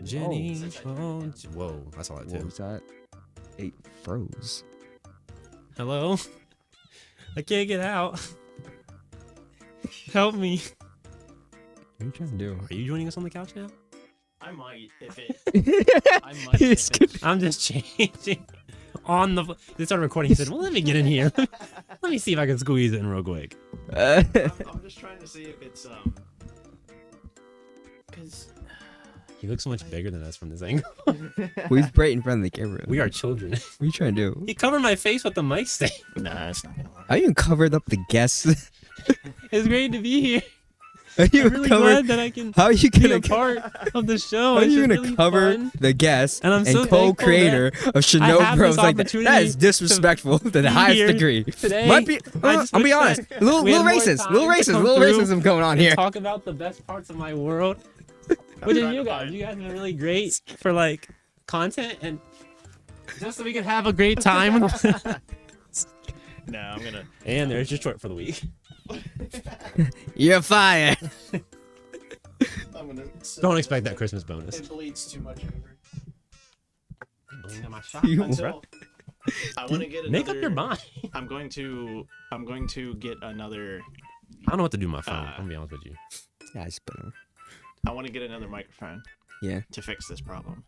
Jenny. Whoa, that's all that What too. was that? It froze. Hello? I can't get out. Help me. What are you trying to do? Are you joining us on the couch now? I might if it. I might if it. I'm just changing. On the. They started recording. He said, "Well, let me get in here. Let me see if I can squeeze it in real quick." I'm just trying to see if it's because He looks so much bigger than us from this angle. He's right in front of the camera. We are children. What are you trying to do? He covered my face with the mic stand. nah, it's not gonna work. Are you even covered up the guests? It's great to be here. Are you I'm really glad that I can How are you be gonna a part of the show. How are It's you just gonna really cover fun. the guest And I'm so co-creator of I have ShinoBroz this like that? That opportunity is disrespectful to the be highest here degree. today. Might be. I just I'll be wish honest. that Little we had more racist. time Little to racist. come Little through racism going on and here. talk about the best parts of my world. Which is you guys. You guys have been really great for like content and just so we can have a great time. No, I'm gonna. And there's your short for the week. You're fired. I'm gonna. Don't expect that Christmas bonus. It bleeds too much over. You Until I want to get another. Make up your mind. I'm going to get another. I don't know what to do with my phone. I'm gonna be honest with you. Yeah, I spit him. I want to get another microphone. Yeah. To fix this problem.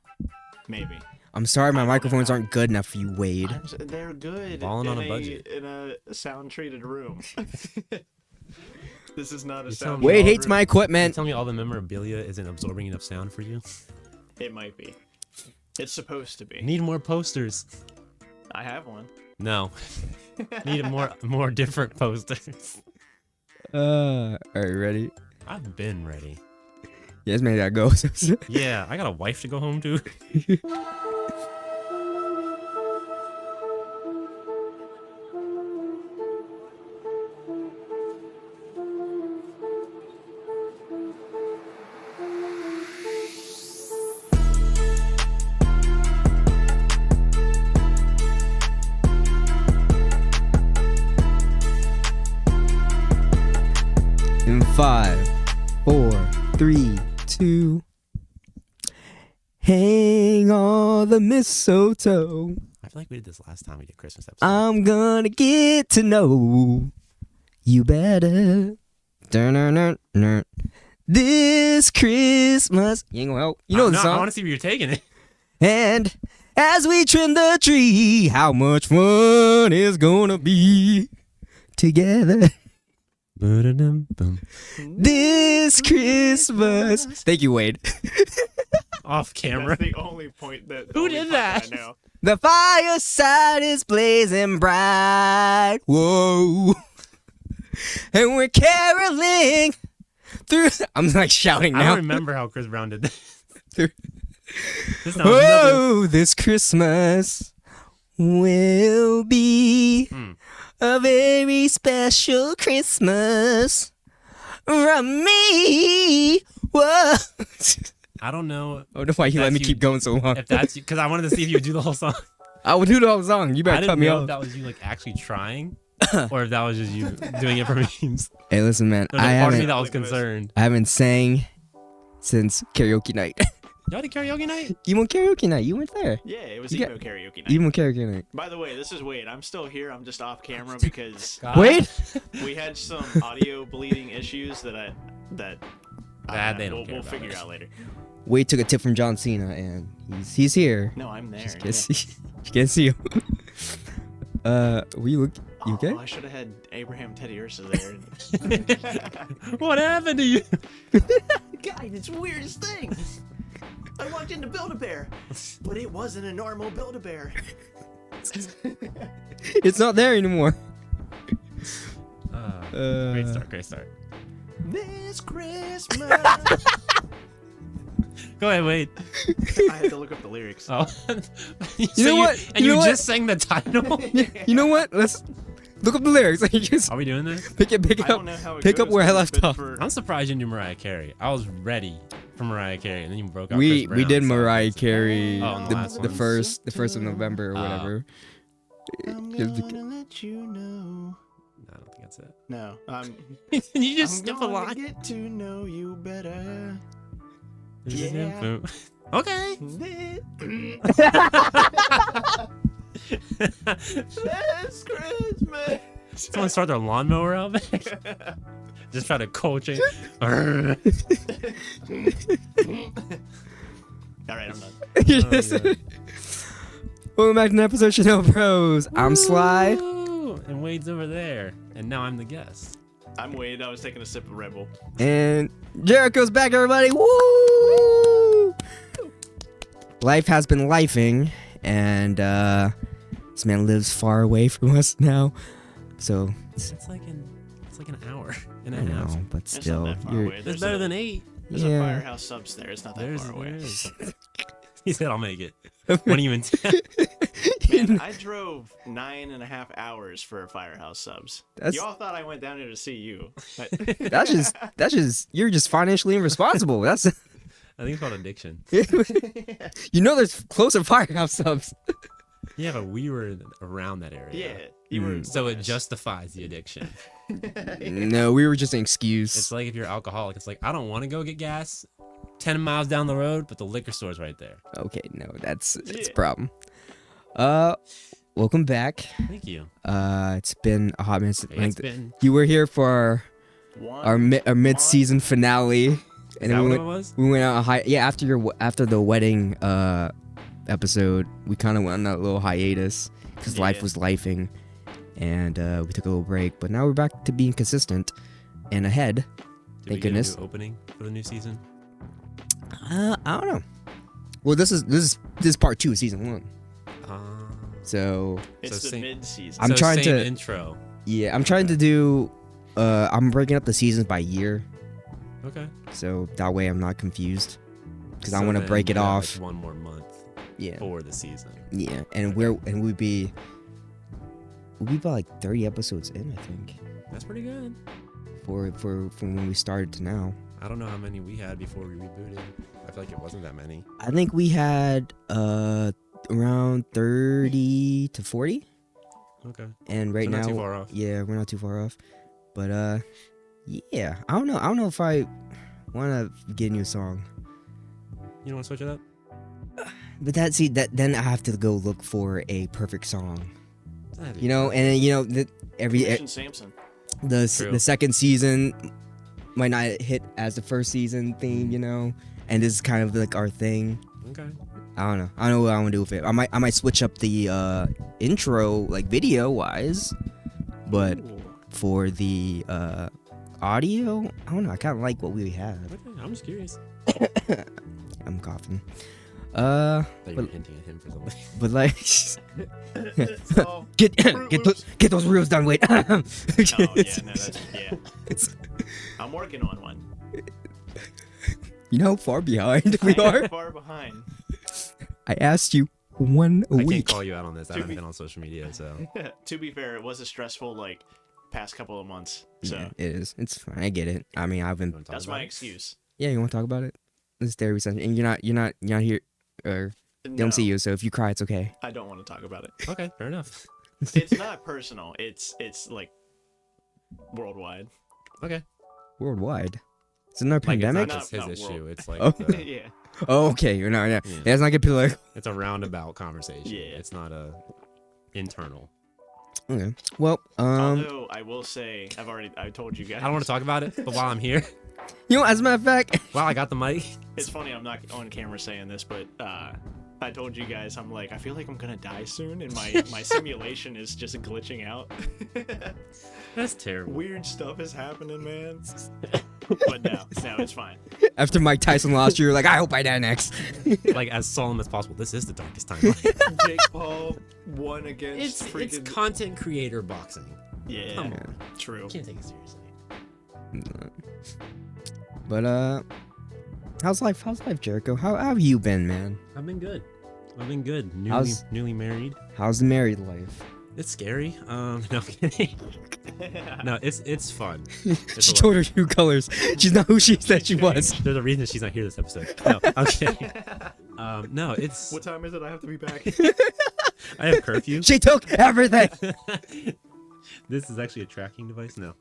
Maybe. I'm sorry, my microphones aren't good enough for you, Wade. They're good. Balling on in a budget. In a sound treated room. This is not a You're sound. telling me Wade all hates my You equipment. tell me all the memorabilia isn't absorbing enough sound for you? It might be. It's supposed to be. Need more posters. I have one. No. Need more different posters. Are you ready? I've been ready. Yes, man, that go. Yeah, I got a wife to go home to. In 5, 4, 3, 2. Hang all the mistletoe. I feel like we did this last time we did Christmas episode. I'm gonna get to know you better. Dun-dun-dun-dun. This Christmas. You ain't gonna help. You know the I song. want to see where you're taking it. And as we trim the tree, how much fun is gonna be together. This Christmas. Thank you, Wade. Off camera. That's the only point that. Who only did part that? I know. The fireside is blazing bright. Whoa. And we're caroling through. I'm like shouting I now. don't remember how Chris Brown did this. This sounds nothing. Oh, this Christmas will be a very special Christmas from me. Whoa. I don't know I don't know why you let me That's keep going so long. if that's because I wanted to see if you would do the whole song. I would do the whole song. You I better didn't cut me know off. if that was you like actually trying, or if that was just you doing it for memes. Hey, listen, man. There's a part of me that was concerned. I haven't sang since karaoke night. Y'all did karaoke night? Emo karaoke night. You went there. Yeah, it was You emo karaoke night. Emo karaoke night. By the way, this is Wade. I'm still here. I'm just off camera because Wait. we had some audio bleeding issues that they don't care we'll about figure it. out later. Wade took a tip from John Cena, and he's here. No, I'm there. Just yeah. can't see. You can't see him. You okay? Oh, I should have had Abraham Teddy Ursa there. What happened to you? Guys, it's the weirdest thing. I walked in to Build-A-Bear, but it wasn't a normal Build-A-Bear. It's not there anymore. Great start, great start. This Christmas. Go ahead, wait. I had to look up the lyrics. Oh, You know what? And You you know just sang the title. You know what? Let's look up the lyrics. Just Are we doing this? pick I up. don't know how it Pick up goes, where I but left it's off. for- I'm surprised you didn't do Mariah Carey. I was ready for Mariah Carey, and then you broke out. We Chris Brown, did so- Mariah Carey Oh, in the last the one. first of November or Oh. whatever. I'm Just gonna let you know. No, I don't think that's it. No, Can you just I'm skip a gonna line? get to know you better. Yeah. Okay. This Christmas. Someone start their lawnmower out back. Just try to cold change. All right, I'm done. Yes. Welcome back to an episode of ShinoBroz. I'm Sly. Woo! And Wade's over there. And now I'm the guest. I'm Wade. I was taking a sip of Red Bull. And Jericho's back, everybody. Woo! Life has been lifing, and this man lives far away from us now. So It's like an hour and a I half. know, but It's still, not that far you're away. It's better than 8. There's Yeah. a Firehouse Subs there. It's not that far away. He said I'll make it. When you in Man, I drove 9.5 hours for a Firehouse Subs. That's- Y'all thought I went down there to see you. that's just you're just financially irresponsible. That's I think it's called addiction. you know there's closer Firehouse Subs. Yeah, but we were around that area. Yeah, you were. So it with us. justifies the addiction. No, we were just an excuse. It's like if you're alcoholic, it's like I don't want to go get gas 10 miles down the road, but the liquor store's right there. Okay, no, that's a Yeah. problem. Welcome back. Thank you. It's been a hot minute. It's been. You were here for our mid-season finale, Is and that then what it was? we went on after the wedding episode. We kind of went on that little hiatus because life Yeah. was lifing, and we took a little break. But now we're back to being consistent and ahead. Did Thank we get goodness. a new opening for the new season? I don't know. Well, this is part 2 of season 1. So It's So the same- mid-season. I'm trying same to- intro. yeah, I'm trying to do. I'm breaking up the seasons by year, Okay. so that way I'm not confused. Because I So want to then break we it have, off. like, one more month Yeah, for the season. yeah, and we'd be about like 30 episodes in, I think, That's pretty good. for from when we started to now. I don't know how many we had before we rebooted. I feel like it wasn't that many. I think we had around 30 to 40, Okay. and right So now, not too far off. yeah, we're not too far off. But yeah, I don't know if I want to get a new song. You don't want to switch it up? But then I have to go look for a perfect song, That'd be you know, fun. and then, you know Christian Samson. the True. second season might not hit as the first season theme, you know, and this is kind of like our thing. Okay. I don't know what I want to do with it. I might switch up the intro like video wise, but Ooh. for the audio, I don't know. I kind of like what we have. Okay. I'm just curious. I'm coughing. I thought you were But- hinting at him for something. But like, So, get those reels done. Wait. oh yeah, no, that's yeah. I'm working on one. You know how far behind we I am are. far behind. I asked you one a I can't week. call you out on this. I To haven't be- been on social media, so. To be fair, it was a stressful past couple of months. So Yeah, it is. It's fine. I get it. I mean, I've You been. wanna talk that's about my it? excuse. Yeah, you want to talk about it? This is therapy session, and you're not here, or they No, don't see you. So if you cry, it's okay. I don't want to talk about it. Okay, fair enough. It's not personal. It's like worldwide. Okay. Worldwide. It's another Like, it's pandemic. not just his Not issue. world. It's like Oh. Yeah. Oh, okay. You're not. Yeah. Yeah. Let's not get political. it's a roundabout conversation. Yeah. It's not a internal. Okay. Well, Although I will say, I told you guys. I don't want to talk about it, but while I'm here, you know, as a matter of fact, while I got the mic, It's funny I'm not on camera saying this, but I told you guys I feel like I'm gonna die soon, and my simulation is just glitching out. that's terrible. Weird stuff is happening, man. But no, it's fine. after Mike Tyson lost, you were like, I hope I die next. Like as solemn as possible. This is the darkest time. Jake Paul won against it's freaking. content creator boxing. Yeah, Come on. true. Can't take it seriously. But how's life? How's life, Jericho? How have you been, man? I've been good. How's- Newly married. How's the married life? It's scary. No I'm kidding. No, it's fun. It's She a told her true colors. She's not who she said she was. There's a reason she's not here this episode. No, I'm kidding. No, it's. What time is it? I have to be back. I have curfew. She took everything. This is actually a tracking device. No,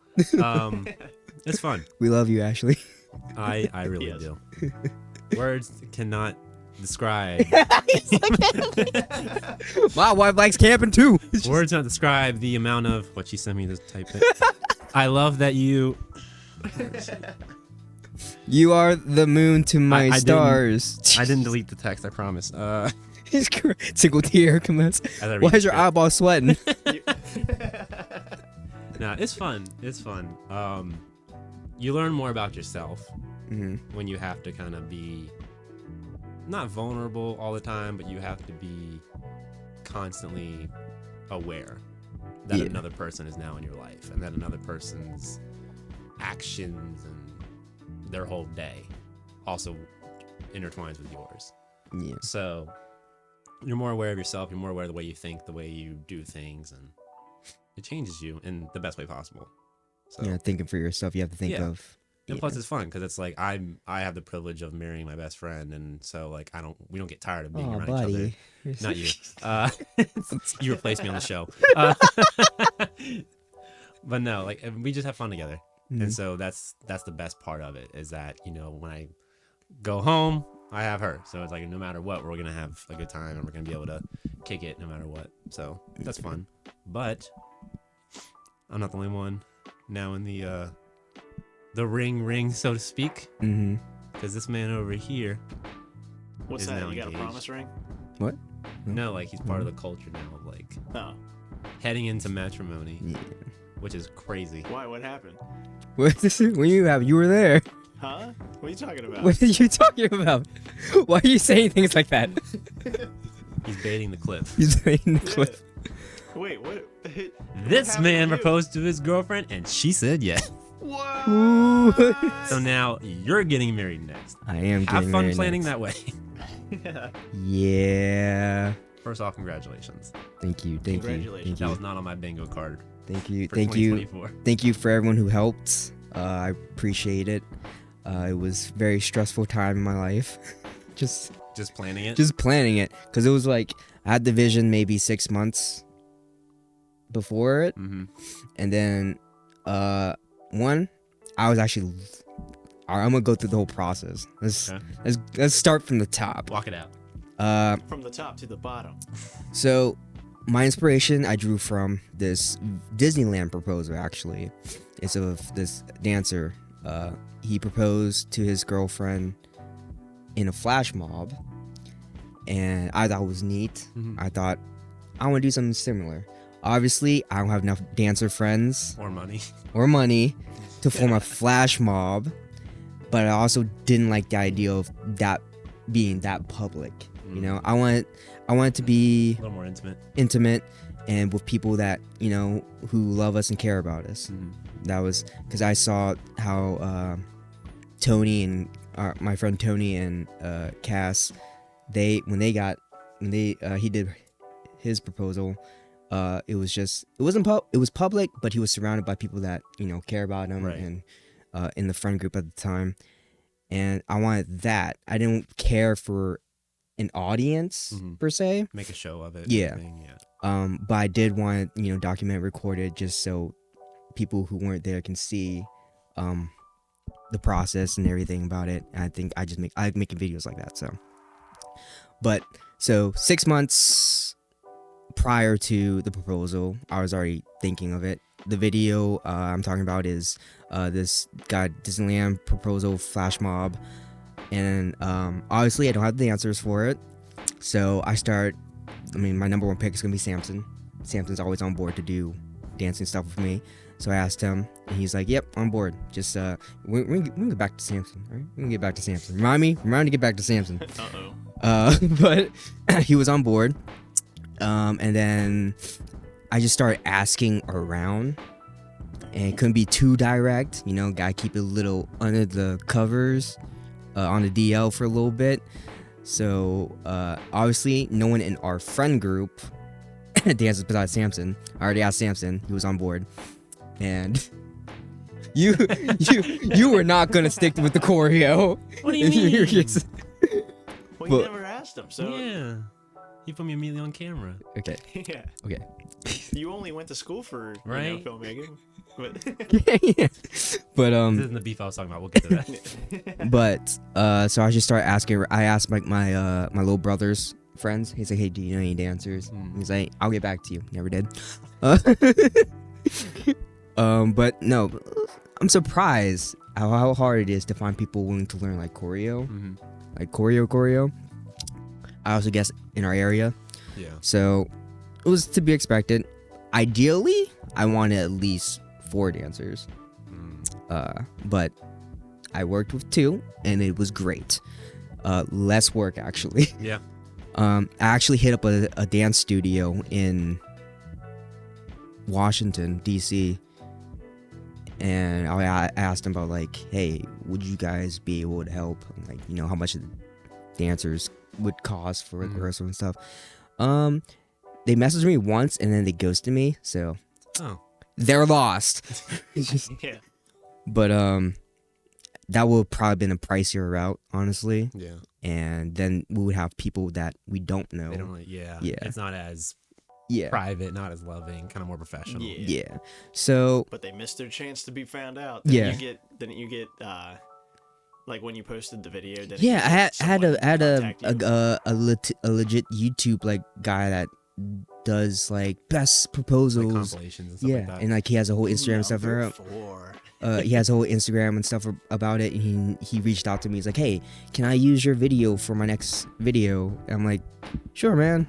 it's fun. We love you, Ashley. I really Yes. do. Words cannot describe. My wife likes camping too. Words cannot describe the amount of what she sent me to type it. I love that you. You are the moon to my I stars. I didn't delete the text. I promise. He's single tear comments. As I read Why is the your script. eyeball sweating? Nah, it's fun. It's fun. You learn more about yourself when you have to kind of be not vulnerable all the time, but you have to be constantly aware that another person is now in your life and that another person's actions and their whole day also intertwines with yours. Yeah. So you're more aware of yourself. You're more aware of the way you think, the way you do things, and it changes you in the best way possible. So Yeah, thinking for yourself, you have to think Yeah. of. and plus it's fun because it's like I have the privilege of marrying my best friend, and so like we don't get tired of being Oh, around buddy. each other. Not you. You replaced me on the show. But no, like we just have fun together. And so that's the best part of it, is that, you know, when I go home, I have her. So it's like no matter what, we're gonna have a good time and we're gonna be able to kick it no matter what. So that's fun. But I'm not the only one now in the ring, so to speak. Mm-hmm. Because this man over here What's is that? now You got a engaged. promise ring? What? No, like he's part of the culture now of like Oh. heading into matrimony, Yeah. which is crazy. Why? What happened? What is it? When you were there. Huh? What are you talking about? What are you talking about? Why are you saying things like that? He's baiting the cliff. He's saying the clip. Wait, what? This happened man to you? proposed to his girlfriend and she said yes. What? Ooh. So now you're getting married next. I am Have getting fun married planning next. that way. Yeah. Yeah. First off, congratulations. Thank you. Thank you. Congratulations. Thank That you. was not on my bingo card Thank you. for Thank you. 2024. Thank you for everyone who helped. I appreciate it. It was a very stressful time in my life. just Just planning it. planning it, because it was like I had the vision maybe 6 months before it, Mm-hmm. and then one, I was actually. All right, I'm gonna go through the whole process. Okay. Let's start from the top. Walk it out. From the top to the bottom. So my inspiration I drew from this Disneyland proposal. Actually, it's of this dancer. He proposed to his girlfriend in a flash mob, and I thought it was neat. Mhm. I thought I want to do something similar. Obviously, I don't have enough dancer friends Or money. or money to form a flash mob, but I also didn't like the idea of that being that public. You know, I want it to be A little more intimate. intimate and with people that, you know, who love us and care about us. Mhm. That was because I saw how Tony and my friend Tony and Cass, he did his proposal. It was public, but he was surrounded by people that, you know, care about him, Right. and in the friend group at the time. And I wanted that. I didn't care for an audience Mhm. per se. Make a show of it. Yeah. Everything, yeah. But I did want, you know, document recorded just so people who weren't there can see the process and everything about it. And I think I like making videos like that. So 6 months prior to the proposal, I was already thinking of it. The video I'm talking about is this guy Disneyland proposal flash mob, and obviously I don't have the answers for it. So my number one pick is gonna be Samson. Samson's always on board to do dancing stuff with me. So I asked him, and he's like, "Yep, on board. Just we can get back to Samson, right? We can get back to Samson. Remind me to get back to Samson." But he was on board. And then I just started asking around, and it couldn't be too direct. You know, gotta keep it a little under the covers, on the DL for a little bit. So obviously, no one in our friend group dances besides Samson. I already asked Samson; he was on board, and you were not gonna stick with the choreo. What do you mean? Well, you never asked him, so Yeah. He put me immediately on camera. Okay. Yeah. Okay. You only went to school for Right? filmmaking. But Yeah. But This isn't the beef I was talking about. We'll get to that. But so I just started asking. I asked like my little brother's friends. He's like, "Hey, do you know any dancers?" He's like, "I'll get back to you." Never did. But no, I'm surprised how hard it is to find people willing to learn like choreo, like choreo. I also guess in our area. Yeah. So it was to be expected. Ideally, I wanted at least 4 dancers. But I worked with 2 and it was great. Less work actually. Yeah. I actually hit up a dance studio in Washington, D.C. And I asked them about like, hey, would you guys be able to help? Like, you know, how much the dancers would cost for rehearsal and stuff. They messaged me once and then they ghosted me, so they're lost. yeah. But that would probably been a pricier route, honestly. Yeah. And then we would have people that we don't know. They don't really, yeah. It's not as private, not as loving, kind of more professional. Yeah. So. But they missed their chance to be found out. Yeah. Didn't you get like when you posted the video? I had a legit YouTube like guy that does like best proposals, like compilations and stuff like that. And like he has a whole Instagram and stuff around. He has a whole Instagram and stuff about it, and he reached out to me. He's like, "Hey, can I use your video for my next video?" And I'm like, "Sure, man.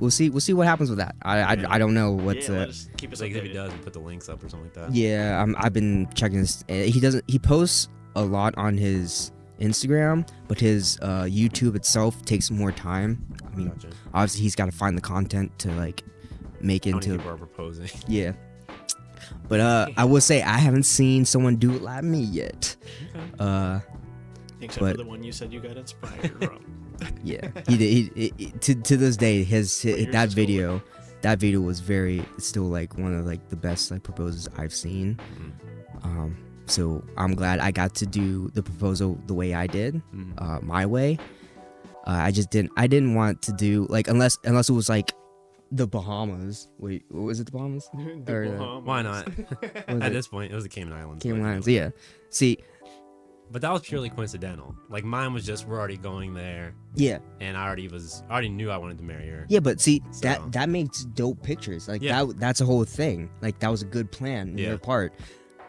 We'll see what happens with that. I don't know what keep us like updated. if he does, put the links up or something like that. Yeah, I've been checking this. He posts a lot on his Instagram, but his YouTube itself takes more time. I mean, obviously he's got to find the content to like make How into. many people are proposing? Yeah. But I will say I haven't seen someone do it like me yet. Okay. Except for the one you said you got inspired from. Yeah, he to this day that video was still like one of like the best like proposals I've seen. So I'm glad I got to do the proposal the way I did, my way. I didn't want to do like unless it was like the Bahamas. Wait, what was it? The Bahamas? Why not? At this point, it was the Cayman Islands. Cayman Islands, yeah. See, but that was purely coincidental. Like mine was just we're already going there. Yeah. And I already knew I wanted to marry her. Yeah, but see that makes dope pictures. Like that's a whole thing. Like that was a good plan on your part.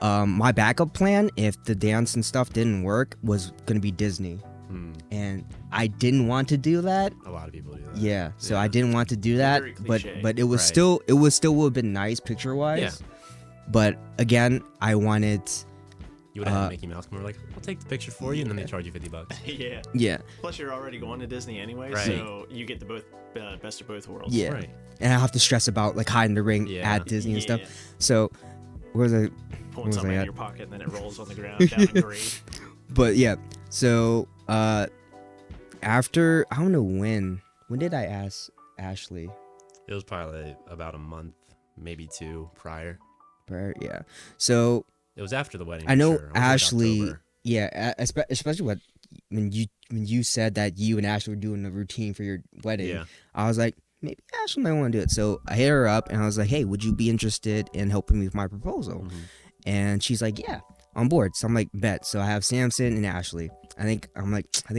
My backup plan, if the dance and stuff didn't work, was gonna be Disney. And I didn't want to do that. A lot of people do that. Yeah, so I didn't want to do that, but it was still would have been nice picture wise. Yeah. But again, I wanted. You would have had Mickey Mouse come over like, "We'll take the picture for you," and then they charge you $50. Yeah. Yeah. Plus, you're already going to Disney anyway, right. So you get the best of both worlds. Yeah. Right. And I have to stress about like hiding the ring at Disney and stuff. So, where's I? Pulling something in your pocket and then it rolls on the ground down a grate. But yeah, so after I don't know when did I ask Ashley? It was probably about a month, maybe 2 prior. Yeah. So it was after the wedding. I know sure. Ashley. Like yeah, especially when you said that you and Ashley were doing a routine for your wedding. Yeah. I was like, maybe Ashley might want to do it. So I hit her up and I was like, hey, would you be interested in helping me with my proposal? And she's like, yeah, on board. So I'm like, bet. So I have Samson and Ashley. I think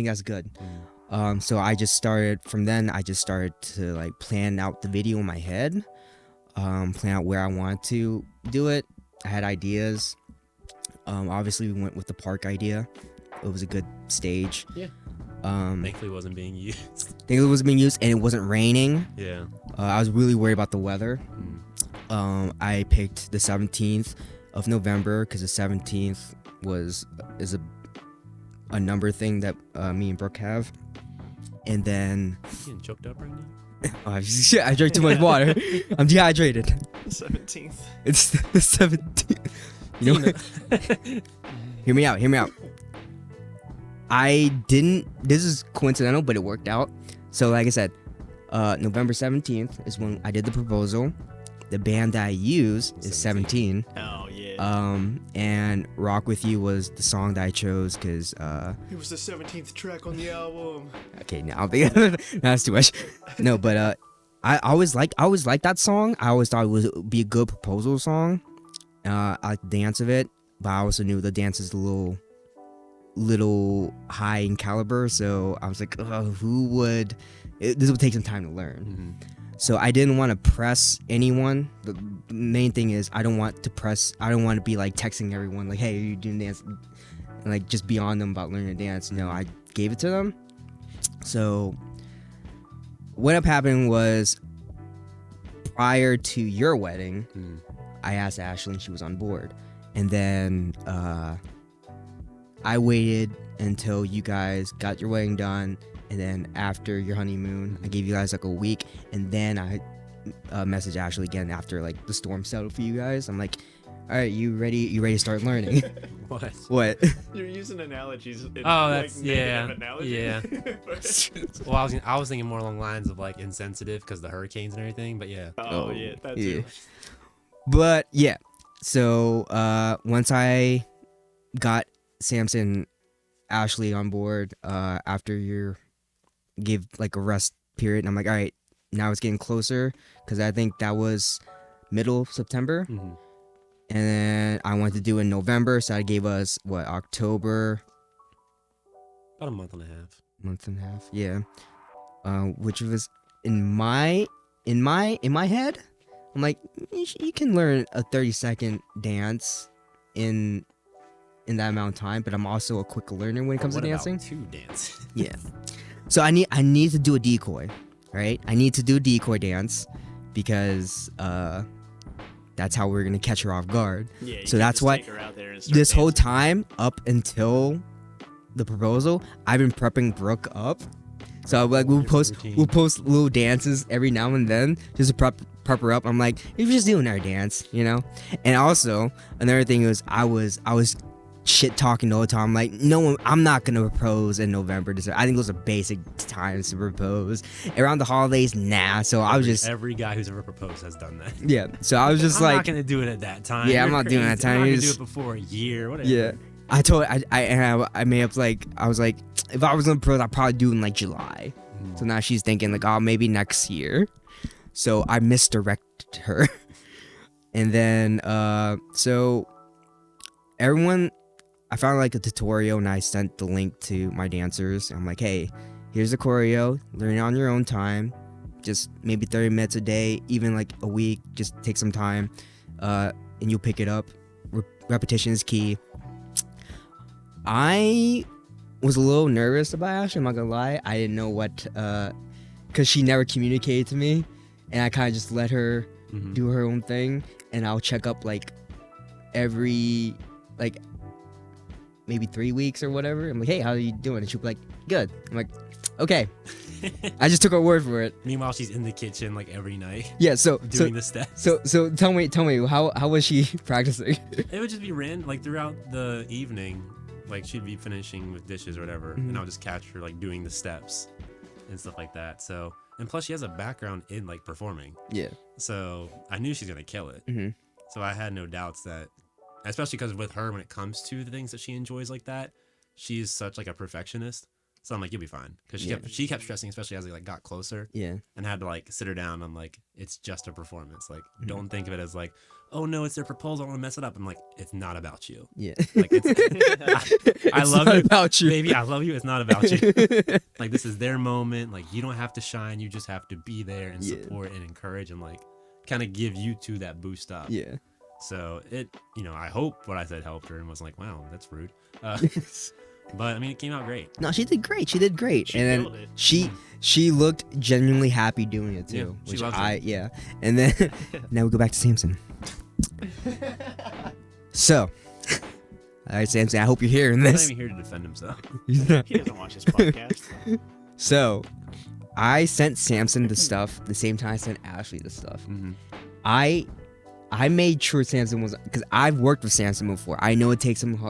that's good. So I just started to like plan out the video in my head, plan out where I wanted to do it. I had ideas. Obviously we went with the park idea. It was a good stage. Yeah. Thankfully it wasn't being used. And it wasn't raining. Yeah. I was really worried about the weather. I picked the 17th of November because the 17th is a number thing that me and Brooke have. And then You getting choked up right now? I drank too much water. I'm dehydrated. 17th. It's the 17th. You know what? Hear me out. This is coincidental, but it worked out. So like I said, November 17th is when I did the proposal. The band that I use is 17. Oh, yeah. And Rock With You was the song that I chose because It was the 17th track on the album. okay, now that's too much. No, but I always liked that song. I always thought it would be a good proposal song. I like the dance of it, but I also knew the dance is a little high in caliber, so I was like, this would take some time to learn. Mm-hmm. So I didn't want to press anyone. The main thing is I don't want to be like texting everyone like, hey, are you doing dance? And like just be on them about learning to dance. No, I gave it to them. So what ended up happening was prior to your wedding, I asked Ashley and she was on board. And then I waited until you guys got your wedding done. And then after your honeymoon, I gave you guys like a week. And then I messaged Ashley again after like the storm settled for you guys. I'm like, all right, you ready? You ready to start learning? What? You're using analogies. That's analogies. Yeah. Well, I was thinking more along the lines of like insensitive because the hurricanes and everything. But yeah. Oh yeah, that too. But yeah, so once I got Samson, Ashley on board after you gave like a rest period, and I'm like, all right, now it's getting closer because I think that was middle of September. Mm-hmm. And then I wanted to do it in November, so I gave us October, About a month and a half. Yeah. Which was in my head, I'm like, you can learn a 30-second dance in that amount of time, but I'm also a quick learner when it comes to dancing. To dance. Yeah. So I need to do a decoy, right? I need to do a decoy dance because that's how we're gonna catch her off guard. Yeah. So that's why this whole time up until the proposal, I've been prepping Brooke up. So like we'll post little dances every now and then just to prep her up. I'm like, you're just doing our dance, you know. And also another thing was I was shit talking the whole time. Like, no, I'm not gonna propose in November. I think those are basic times to propose. Around the holidays, nah. So I was just every guy who's ever proposed has done that. Yeah. So I was just I'm like, not gonna do it at that time. Yeah, I'm not doing it at that time. I'm not gonna do it before a year. Whatever. Yeah. I made up like I was like, if I was gonna propose, I'd probably do it in like July. So now she's thinking like, oh, maybe next year. So I misdirected her. And then so everyone, I found like a tutorial and I sent the link to my dancers. I'm like, hey, here's the choreo, learn it on your own time, just maybe 30 minutes a day, even like a week, just take some time, and you'll pick it up. Repetition is key. I was a little nervous about Ashley, I'm not gonna lie. I didn't know what, cause she never communicated to me, and I kind of just let her do her own thing, and I'll check up like every maybe 3 weeks or whatever. I'm like, hey, how are you doing? And she'll be like, good. I'm like, okay. I just took her word for it. Meanwhile, she's in the kitchen like every night. Yeah, doing the steps. So tell me, how was she practicing? It would just be random, like throughout the evening, like she'd be finishing with dishes or whatever, and I'll just catch her like doing the steps and stuff like that. So, and plus she has a background in like performing. Yeah. So I knew she's gonna kill it. So I had no doubts that, especially because with her, when it comes to the things that she enjoys like that, she's such like a perfectionist. So I'm like, you'll be fine, because she kept stressing, especially as we like got closer. Yeah. And had to like sit her down. I'm like, it's just a performance. Like, don't think of it as like, oh no, it's their proposal, I'm gonna mess it up. I'm like, it's not about you. Yeah. Like I love you, about you, baby. I love you. It's not about you. Like, this is their moment. Like, you don't have to shine. You just have to be there and support and encourage and like kind of give you two that boost up. Yeah. So it, I hope what I said helped her and was like, wow, that's rude. But I mean, it came out great. No, she did great. She did great. And then she looked genuinely happy doing it too. Yeah, she loves it. And then now we go back to Samson. So, all right, Samson, I hope you're hearing this. He's not even here to defend himself. He doesn't watch this podcast. So, I sent Samson the stuff the same time I sent Ashley the stuff. I made sure Samson was, because I've worked with Samson before. I know it takes him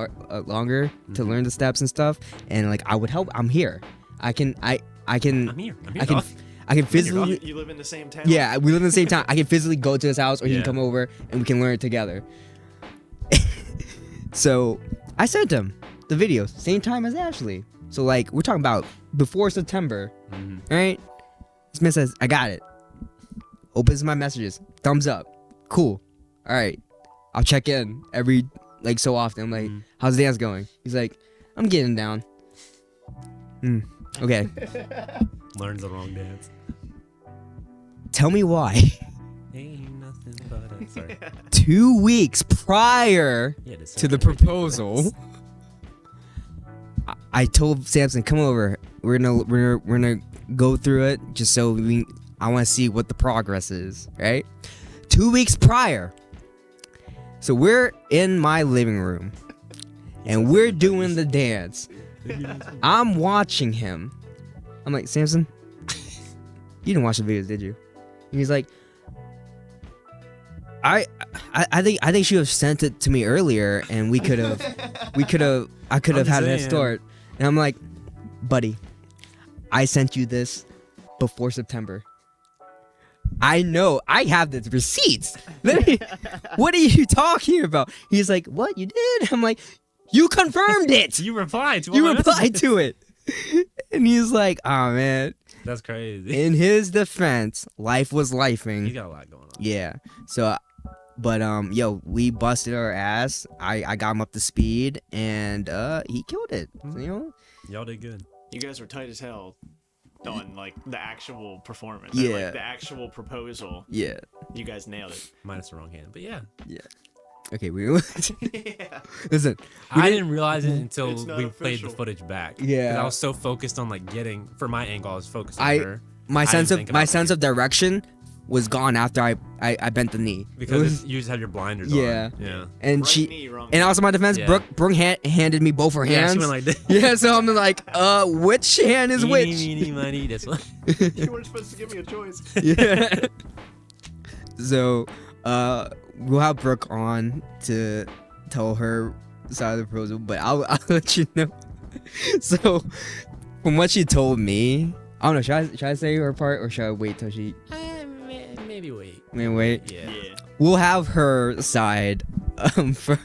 longer to learn the steps and stuff, and like I would help. I'm here. I can. I'm here. I can physically. You live in the same town. Yeah, we live in the same town. I can physically go to his house, or he can come over and we can learn it together. So I sent him the video, same time as Ashley. So like we're talking about before September, right? This man says, "I got it." Opens my messages, thumbs up, cool. All right, I'll check in every like so often. I'm like, "How's the dance going?" He's like, "I'm getting down." Okay. Learns the wrong dance. Tell me why. Ain't nothing but a... Sorry. 2 weeks prior Yeah, this to the sounds proposal, I told Samson, "Come over. We're gonna go through it just so I want to see what the progress is." Right? 2 weeks prior. So we're in my living room, and we're doing the dance. I'm watching him. I'm like, "Samson, you didn't watch the videos, did you?" And he's like, I think she have sent it to me earlier, and I could have had a head start." And I'm like, "Buddy, I sent you this before September. I know, I have the receipts. What are you talking about?" He's like, "What, you did?" I'm like, "You confirmed it. You replied to You replied to it." And he's like, "Oh man." That's crazy. In his defense, life was You lifing. got a lot going on. Yeah. So, but yo, we busted our ass. I got him up to speed, and he killed it. You know. Y'all did good. You guys were tight as hell on like the actual performance. Yeah. Like, the actual proposal. Yeah. You guys nailed it. Minus the wrong hand, but yeah. Okay, we Yeah. listen. I didn't realize it until It's not we played the official. footage back. Yeah. 'Cause I was so focused on like getting for my angle. I was focused on I- her My I sense didn't think of my about sense of direction was gone after I bent the knee. because you just have your blinders Yeah. on. Yeah. and Right she knee, wrong and also my defense, Yeah. Brooke handed me both her Yeah, hands. she went like this. Yeah, so I'm like, which hand is Eeny, which? meeny, miny, this one. You weren't supposed to give me a choice. Yeah. So, we'll have Brooke on to tell her side of the proposal, but I'll let you know. So, from what she told me, I don't know. Should I say her part or should I wait till she? Maybe wait. Wait. Yeah. Yeah. We'll have her side. For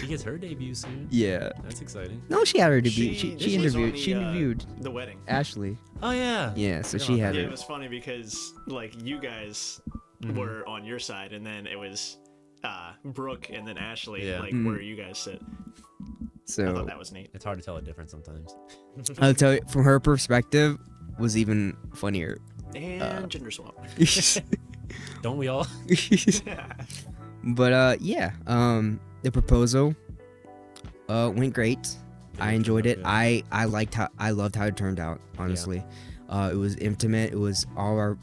She gets her debut soon. yeah. That's exciting. No, she had her debut. She this was on interviewed. the, She interviewed the wedding. Ashley. Oh yeah. Yeah, so Yeah, she had Yeah, her. it was funny because like you guys were on your side, and then it was Brooke and then Ashley, Yeah. like where you guys sit. I So thought that was neat. It's hard to tell a difference sometimes. I'll tell you, from her perspective, was even funnier. And gender swap. Don't we all? But yeah, the proposal went great. I enjoyed it. Yeah. I loved how it turned out, honestly. It was intimate. It was all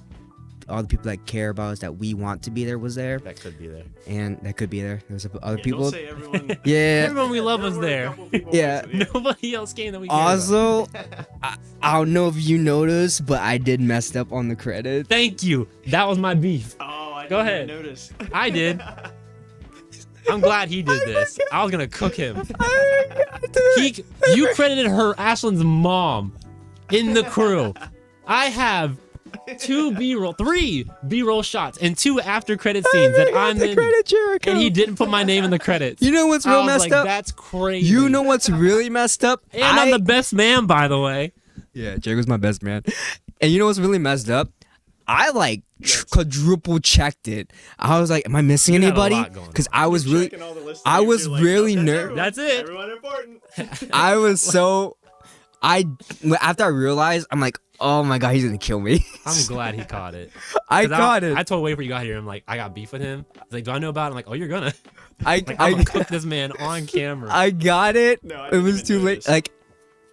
the people that care about us, that we want to be there, was there, That could be there. and that could be there. There was other Yeah, people. don't say everyone. Yeah. Everyone we love There was were a there. couple people Yeah. with you. Nobody else came that we cared about. Also, I don't know if you noticed, but I did messed up on the credits. Thank you. That was my beef. Oh, I Go didn't ahead. even notice. I did. I'm glad he did this. I was gonna cook him. You credited her, Ashlyn's mom, in the crew. I have 3 B-roll shots and 2 after credit scenes that I'm in, Jericho. and he didn't put my name in the credits. You know what's I real was messed like, up? That's crazy. You know what's really messed up? and I'm the best man, by the way. Yeah, Jericho's my best man. And you know what's really messed up? I like quadruple checked it. I was like, am I missing had a anybody? lot going Because I was really, Checking all the lists I and was you're like, really "Oh, nervous. That's it. Everyone important. I was so, after I realized, I'm like, oh my god, he's gonna kill me. I'm glad he caught it. I 'Cause caught it. I told Wade before you got here, I'm like, I got beef with him. He's like, do I know about it? I'm like, oh, you're gonna. I Like, I'm gonna I, cook this man on camera. I got it. No, I It didn't was even too late. notice. Like,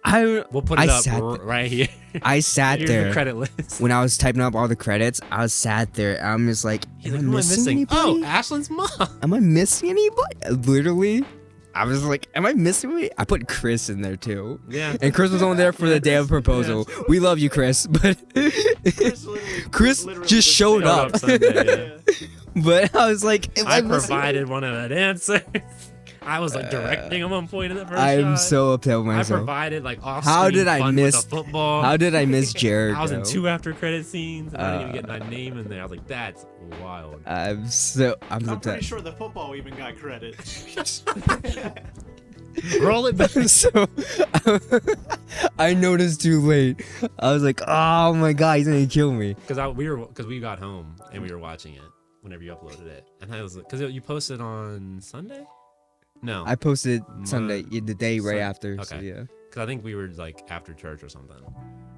We'll put it I up sat right here. I sat Here's there the credit list. when I was typing up all the credits. I was sat there. I'm just like, He's am like, I who am I missing missing? anybody? Oh, Ashlyn's mom. Am I missing anybody? Literally, I was like, am I missing anybody? I put Chris in there too. Yeah. And Chris was on there for the day of proposal. We love you, Chris, but Chris literally just showed up. Sunday, yeah. But I was like, am I missing- provided one of the dancers. I was like directing at one point in the first I'm shot. so upset with I myself. provided like off How did I fun miss- with the football. How did I miss Jericho? I was in 2 after credit scenes. And I didn't even get my name in there. I was like, that's wild. I'm so I'm upset. pretty sure the football even got credit. Roll it back. So I noticed too late. I was like, oh my god, he's gonna kill me. Because we got home and we were watching it whenever you uploaded it, and I was because you posted on Sunday. No, I posted Sunday, the day right after. Okay. So yeah. Because I think we were like after church or something,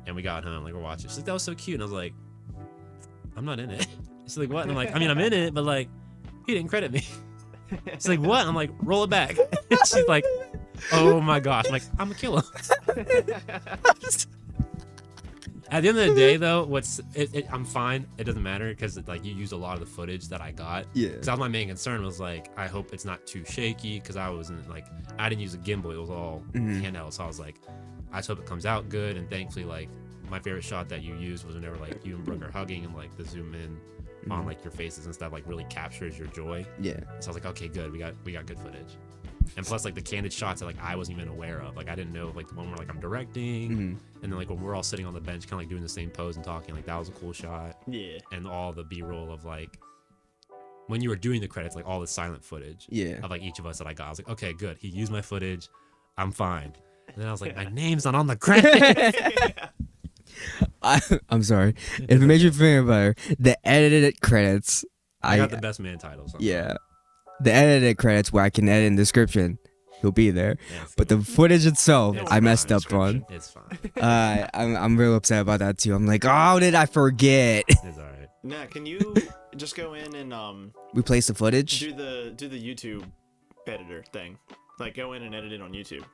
and we got home like we're watching. She's like, that was so cute, and I was like, I'm not in it. She's like, what? And I'm like, I mean, I'm in it, but like, he didn't credit me. She's like, what? I'm like, roll it back. She's like, oh my gosh. I'm like, I'm gonna kill him. At the end of the day, though, I'm fine. It doesn't matter because like you used a lot of the footage that I got. Yeah. Because that was my main concern was like, I hope it's not too shaky because I didn't use a gimbal. It was all handheld. So I was like, I just hope it comes out good. And thankfully, like my favorite shot that you used was whenever like you and Brooke are hugging and like the zoom in on like your faces and stuff like really captures your joy. Yeah. So I was like, okay, good. We got good footage. And plus like the candid shots that like I wasn't even aware of. Like I didn't know like the one where like I'm directing and then like when we're all sitting on the bench kind of like doing the same pose and talking, like that was a cool shot. Yeah. And all the B-roll of like when you were doing the credits, like all the silent footage of like each of us that I got. I was like, okay, good. He used my footage. I'm fine. And then I was like, my name's not on the credits. I'm sorry. If it makes you feel better, the edited credits. I got the best man title. Yeah. The edited credits where I can edit in the description, he'll be there. Yeah, but the footage itself, I messed up on. It's fine. I'm real upset about that too. I'm like, oh, did I forget? It's alright. Nah, can you just go in and replace the footage? do the YouTube editor thing? Like go in and edit it on YouTube.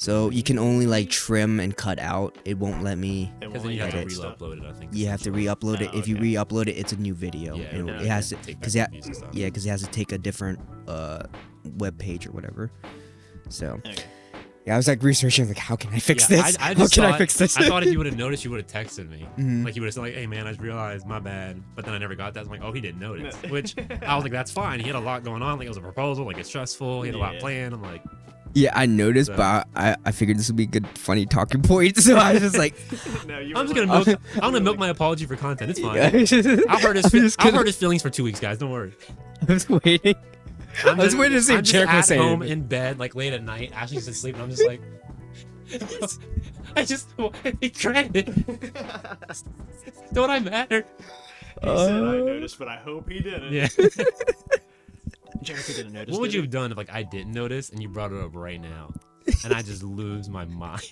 So you can only like trim and cut out. It won't let me. Because then you have to re-upload it, I think. You have to re-upload it. If you re-upload it, it's a new video. Yeah, and it has to, because it has to take a different web page or whatever. So, yeah, I was like researching like, how can I fix this? How can I fix this? I thought if you would have noticed, you would have texted me. Like you would have said like, hey man, I just realized, my bad. But then I never got that. I'm like, oh, he didn't notice. Which I was like, that's fine. He had a lot going on. Like it was a proposal. Like it's stressful. He had a lot planned. I'm like. Yeah, I noticed, but I figured this would be a good, funny talking point. So I was just like, I'm gonna milk my apology for content. It's fine. I've heard his feelings for 2 weeks, guys. Don't worry. I was waiting. I was waiting to see if Jericho said it. I'm home in bed, like late at night. Ashley's asleep, and I'm just like, I just want to be credit. Don't I matter? He said I noticed, but I hope he didn't. Yeah. Jericho didn't notice. What would you have done if like I didn't notice and you brought it up right now, and I just lose my mind?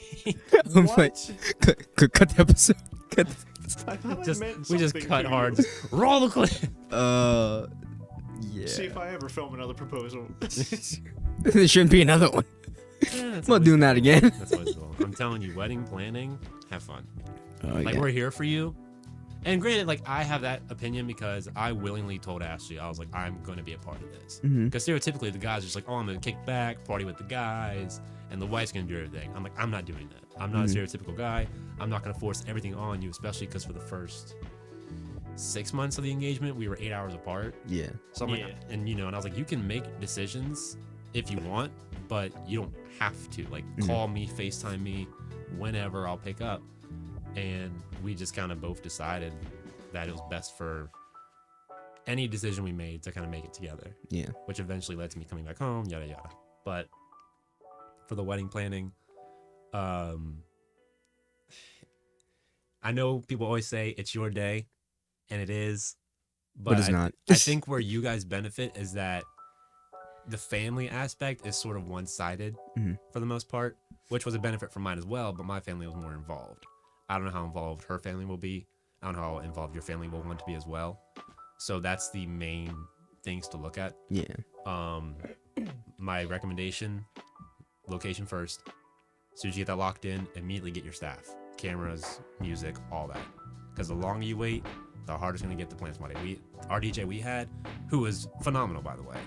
What? Cut the episode. Cut the episode. We just cut hard. Just roll the clip. Yeah. See if I ever film another proposal. There shouldn't be another one. I'm not doing that again. That's always cool. I'm telling you, wedding planning, have fun. Like we're here for you. And granted, like I have that opinion because I willingly told Ashley, I was like, I'm going to be a part of this. Because stereotypically, the guys are just like, oh, I'm going to kick back, party with the guys, and the wife's going to do everything. I'm like, I'm not doing that. I'm not a stereotypical guy. I'm not going to force everything on you, especially because for the first 6 months of the engagement, we were 8 hours apart. Yeah. So I'm like, and I was like, you can make decisions if you want, but you don't have to. Like, call me, FaceTime me, whenever I'll pick up. And we just kind of both decided that it was best for any decision we made to kind of make it together. Yeah. Which eventually led to me coming back home, yada, yada. But for the wedding planning, I know people always say it's your day, and it is. But it's not. I think where you guys benefit is that the family aspect is sort of one-sided for the most part, which was a benefit for mine as well, but my family was more involved. I don't know how involved her family will be. I don't know how involved your family will want to be as well. So that's the main things to look at. Yeah. My recommendation, location first. As soon as you get that locked in, immediately get your staff. Cameras, music, all that. Because the longer you wait, the harder it's going to get to plan somebody. Our DJ we had, who was phenomenal, by the way,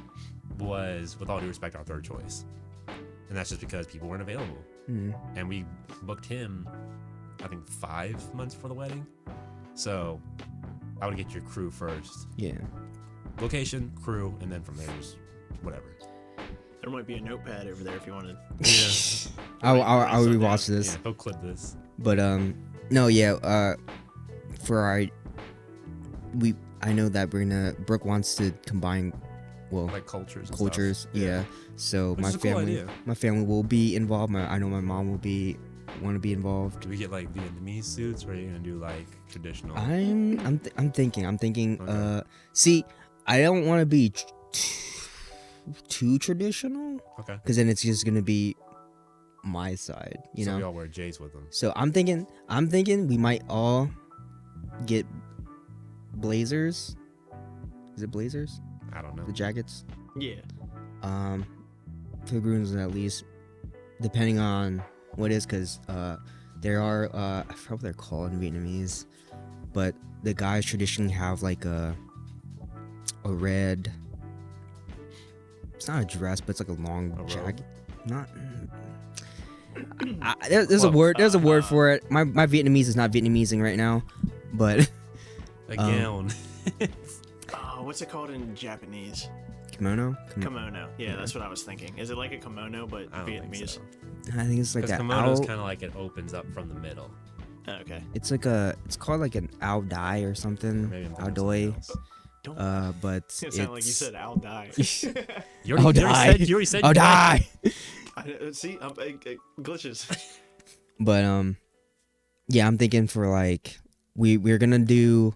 was, with all due respect, our third choice. And that's just because people weren't available. And we booked him, I think 5 months before the wedding. So I would get your crew first. Yeah. Location, crew, and then from there just whatever. There might be a notepad over there if you wanted. Yeah. I'll rewatch this. Yeah, go clip this. But no, yeah. For our, I know that Brooke wants to combine well, like cultures. And cultures. Stuff. Yeah. So Which my is a cool family, idea. my family will be involved. I know my mom will want to be involved. Do we get like Vietnamese suits, or are you gonna do like traditional? I'm thinking. Okay. See, I don't want to be too traditional, Okay. because then it's just gonna be my side, you So know. we all wear J's with them. So I'm thinking we might all get blazers. Is it blazers? I don't know. The jackets. Yeah. For the grooms at least, depending on what it is, because there are I forgot what they're called in Vietnamese, but the guys traditionally have like a red. It's not a dress, but it's like a long jacket. Not. There's a word. There's a word for it. My Vietnamese is not Vietnamesing right now, but A gown. Oh, what's it called in Japanese? kimono. Kimono. Yeah, that's what I was thinking. Is it like a kimono but I don't think Vietnamese? so. I think it's like Because that. kimono's kind of like it opens up from the middle. Oh, okay. It's like it's called like an ao dai or something. Maybe I'm Ao thinking doi. of something else. But It sounded like you said I'll die. You I'll already die. said. You already said. Ao you died. dai. See, glitches. But yeah, I'm thinking for like we're gonna do,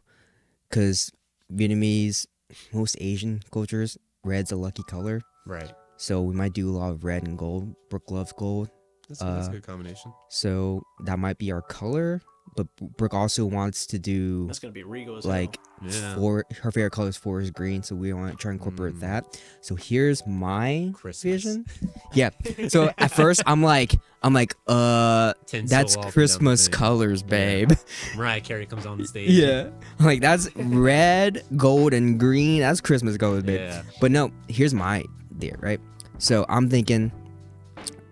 because Vietnamese, most Asian cultures, red's a lucky color, Right. so we might do a lot of red and gold. Brooke loves gold, That's a good combination. so that might be our color. But Brooke also wants to do That's gonna be regal as like Yeah. her favorite color is forest green, so we want to try and incorporate that. So here's my Christmas. vision. Yeah. So at first I'm like, Tinsel that's all up and down the Christmas thing. colors, babe. Mariah Carey comes on the stage. Yeah. I'm like, that's red, gold, and green. That's Christmas colors, babe. Yeah. But no, here's my idea, right? So I'm thinking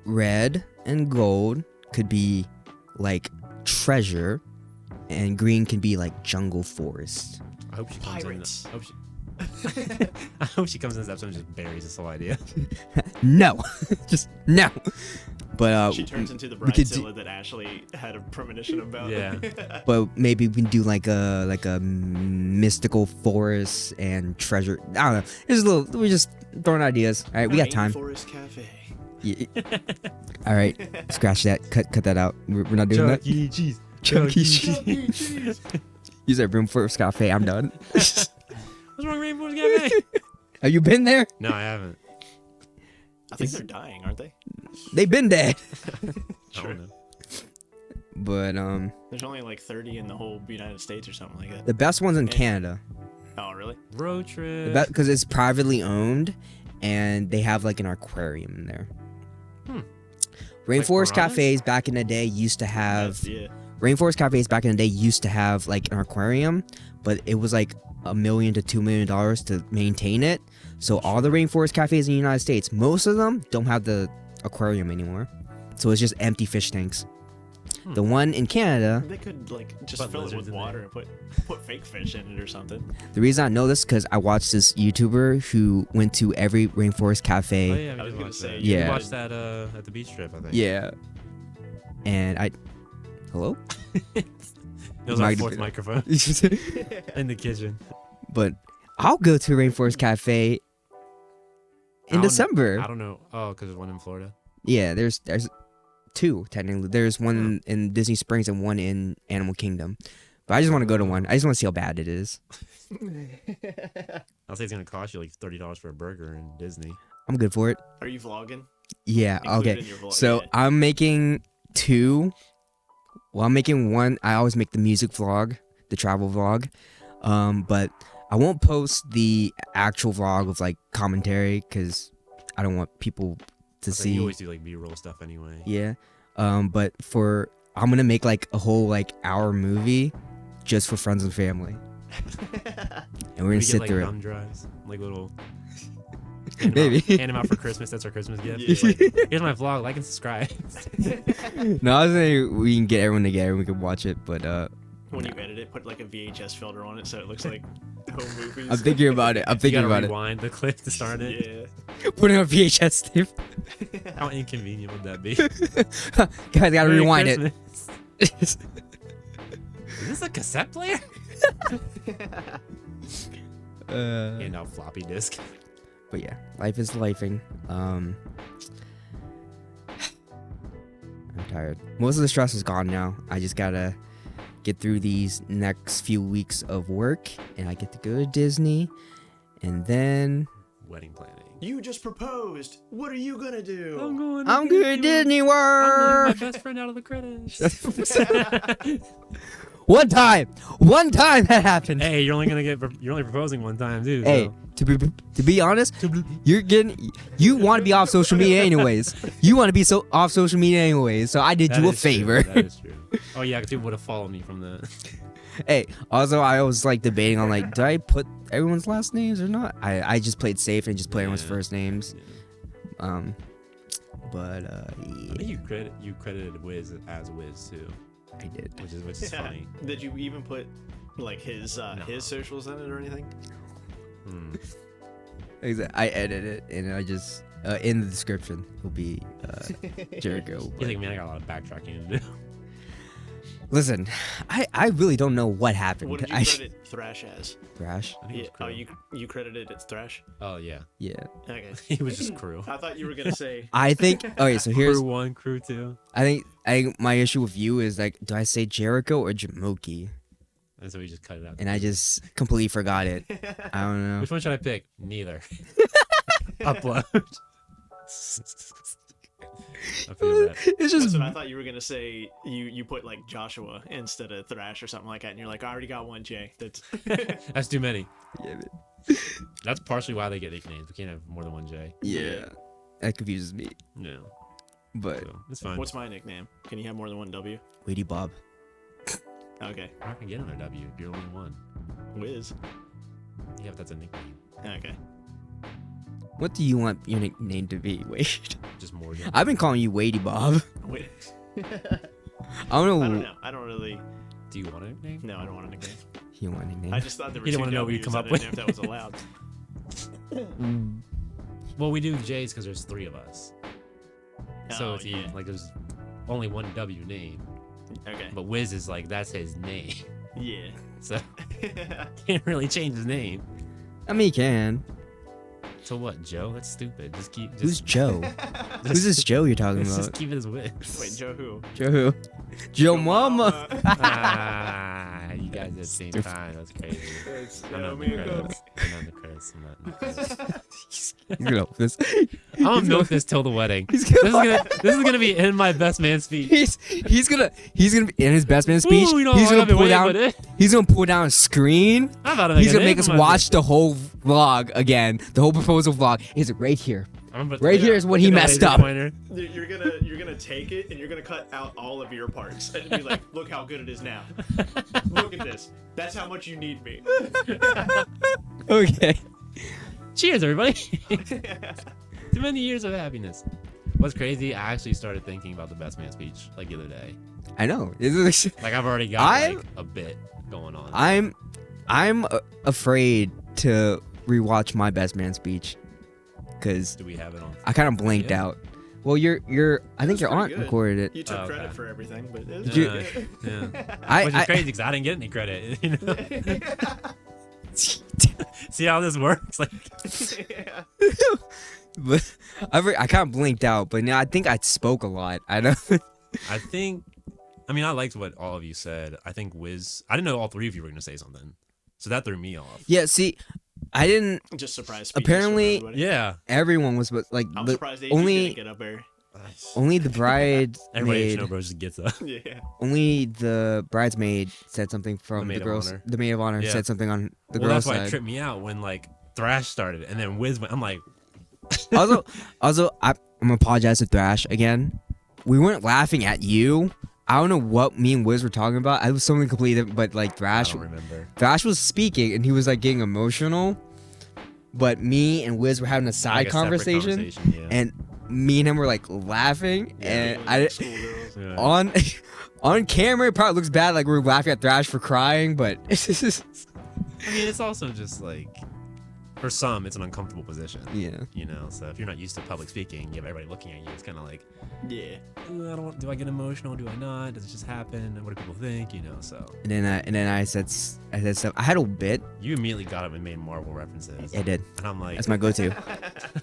red and gold could be like treasure, and green can be like jungle forest. I hope she comes Pirates. in. I hope she comes in this episode and just buries this whole idea. No. Just no. But She turns into the we could bridezilla that Ashley had a premonition about. Yeah. but maybe we can do like a mystical forest and treasure. I don't know. It's a little. We're just throwing ideas. All right, we got time. Forest Cafe. Yeah. All right, scratch that. Cut that out. We're not doing that. E. Cheese. Chuck E. Cheese. Use that room for cafe. I'm done. What's wrong with Rainforest Cafe? Have you been there? No, I haven't. I think they're dying, aren't they? They've been dead. I don't know. But There's only like 30 in the whole United States or something like that. the best one's in Canada. Oh, really? Road trip. Because it's privately owned, and they have like an aquarium in there. Rainforest piranhas? cafes back in the day used to have Yeah. Rainforest cafes back in the day used to have like an aquarium, but it was like $1 million to $2 million to maintain it. So all the rainforest cafes in the United States, most of them don't have the aquarium anymore. So it's just empty fish tanks. The one in Canada, They could like just Put fill it lizards with in water and put fake fish in it or something. the reason I know this because I watched this YouTuber who went to every rainforest cafe. Oh yeah, I we was did gonna watch say, that. yeah. We watched that at the beach trip, I think. Yeah. And hello? It was our Mic- fourth microphone in the kitchen. But I'll go to Rainforest Cafe in December. I don't know. Oh, because there's one in Florida. Yeah, there's two technically. There's one in Disney Springs and one in Animal Kingdom. But I just want to go to one. I just want to see how bad it is. I'll say it's gonna cost you like $30 for a burger in Disney. I'm good for it. Are you vlogging? Yeah. Included Okay. in your vlog, So yeah. I'm making two. Well, I'm making one. I always make the music vlog, the travel vlog. But I won't post the actual vlog of like commentary because I don't want people to see. You always do like B-roll stuff anyway. Yeah. But I'm gonna make like a whole like hour movie just for friends and family. And we're gonna We sit get, through like, it. thumb drives, like little. Maybe. Hand them out for Christmas. That's our Christmas gift. Yeah. It's like, here's my vlog. Like and subscribe. No, I was saying we can get everyone together and we can watch it, but When you edit it, put like a VHS filter on it so it looks like home movies. I'm thinking about it. I'm You thinking gotta about rewind the clip to start it. Yeah. Putting on VHS tape. How inconvenient would that be? Guys, gotta Merry rewind it. Christmas. Is this a cassette player? Hand out floppy disk. But yeah, life is lifing. I'm tired. Most of the stress is gone now. I just gotta get through these next few weeks of work, and I get to go to Disney, and then Wedding planning. You just proposed. What are you gonna do? I'm going to Disney I'm World. my best friend out of the credits. One time that happened. Hey, you're only proposing one time, too. Hey, So. to be honest, you want to be off social media anyways. You want to be off social media anyways. So I did That you a is true. favor. That is true. Oh yeah, 'cause people would have followed me from the. Hey, also I was like debating on like, do I put everyone's last names or not? I just played safe and just put everyone's first names. Yeah. But I yeah, think you credited Wiz as Wiz too, I did. which is funny. Did you even put like his socials in it or anything? Hmm. I edited it and I just in the description will be Jericho. You think, man, I got a lot of backtracking to do. Listen, I really don't know what happened. What did you credit Thrash as? Thrash? I think it Yeah. was Oh, crew. you credited it Thrash? Oh yeah, Yeah. Okay. he was just crew. I thought you were gonna say. I think. Okay, so here's. Crew 1, crew 2. I think my issue with you is like, do I say Jericho or Jamoki? And so we just cut it out. And I just completely forgot it. I don't know. Which one should I pick? Neither. Upload. I feel that. It's just Listen, I thought you were gonna say you put like Joshua instead of Thrash or something like that, and you're like, I already got one J. That's That's too many. yeah, man. That's partially why they get nicknames. We can't have more than one J. Yeah. That confuses me. Yeah, But so it's fine. what's my nickname? Can you have more than one W? Weedy Bob. Okay. I'm not gonna get another W if you're only one. Wiz. Yeah, but that's a nickname. Okay. What do you want your nickname to be? Wade. Just Morgan. I've been calling you Wadey Bob. Wait. I don't I know. don't know. I don't really. Do you want a nickname? No, I don't want a nickname. You want a nickname? I just thought there were You two don't wanna know what you W's. come I up didn't with. know if that was allowed. Well, we do J's because there's 3 of us. So Oh, it's yeah. even, like there's only one W name, Okay. but Wiz is like that's his name, Yeah. so can't really change his name. I mean, you can. So what, Joe? That's stupid. Just keep. Who's Just, Joe? Who's this Joe you're talking just about? keep it as Wiz. Wait, Joe who? Joe who? Joe Mama. Ah, you guys at the same time. That's crazy. It's I'm not in the credits. I'm not in the credits. I'm not in the credits. He's gonna this. I'm gonna milk this till the wedding. He's This gonna. is gonna be in my best man speech. He's gonna be in his best man speech. Ooh, you know, he's I've gonna been pull waiting down. for this. He's gonna pull down a screen. I thought He's gonna make us watch the whole vlog again. The whole proposal vlog is right here. Right here is when he messed up. You're gonna take it and you're gonna cut out all of your parts and be like, look how good it is now. Look at this. That's how much you need me. Okay. Cheers, everybody. Too many years of happiness. What's crazy? I actually started thinking about the best man speech like the other day. I know. Like I've already got like a bit going on. I'm afraid to rewatch my best man speech because Do we have it on? I kind of blanked Yeah. out. Well, I think your pretty aunt good. recorded it. You took Oh, okay. credit for everything, but it was Did you- good. Yeah. Which is crazy because I didn't get any credit. You know? See how this works? Like, Yeah. But I kind of blinked out, but now I think I spoke a lot. I don't. I mean, I liked what all of you said. I think Wiz. I didn't know all 3 of you were gonna say something, so that threw me off. Yeah, see, I didn't. Just surprise speeches Apparently- from everybody. Yeah. Everyone was like, I'm but surprised Adrian only didn't get up there. only the bride Everybody at maid. ShinoBroz just gets up. Yeah. Only the bridesmaid said something from The maid the of girls. honor. The maid of honor Yeah. said something on the Well, girls' that's why it side. tripped me out when like Thrash started, and then Wiz went. I'm like, Also, I'm gonna apologize to Thrash again. We weren't laughing at you. I don't know what me and Wiz were talking about. I was something completely different, but like I Thrash don't remember. was speaking and he was like getting emotional. But me and Wiz were having a side Like a separate conversation, yeah. and me and him were like laughing, and I Schoolgirls. Yeah. on camera it probably looks bad, like we're laughing at Thrash for crying, but I mean, it's also just like for some, it's an uncomfortable position. Yeah. You know, so if you're not used to public speaking, you have everybody looking at you. It's kind of like, Yeah. do I get emotional? Do I not? Does it just happen? What do people think? You know, so. And then I said stuff. I had a bit. You immediately got up and made Marvel references. I did. And I'm like, That's my go-to.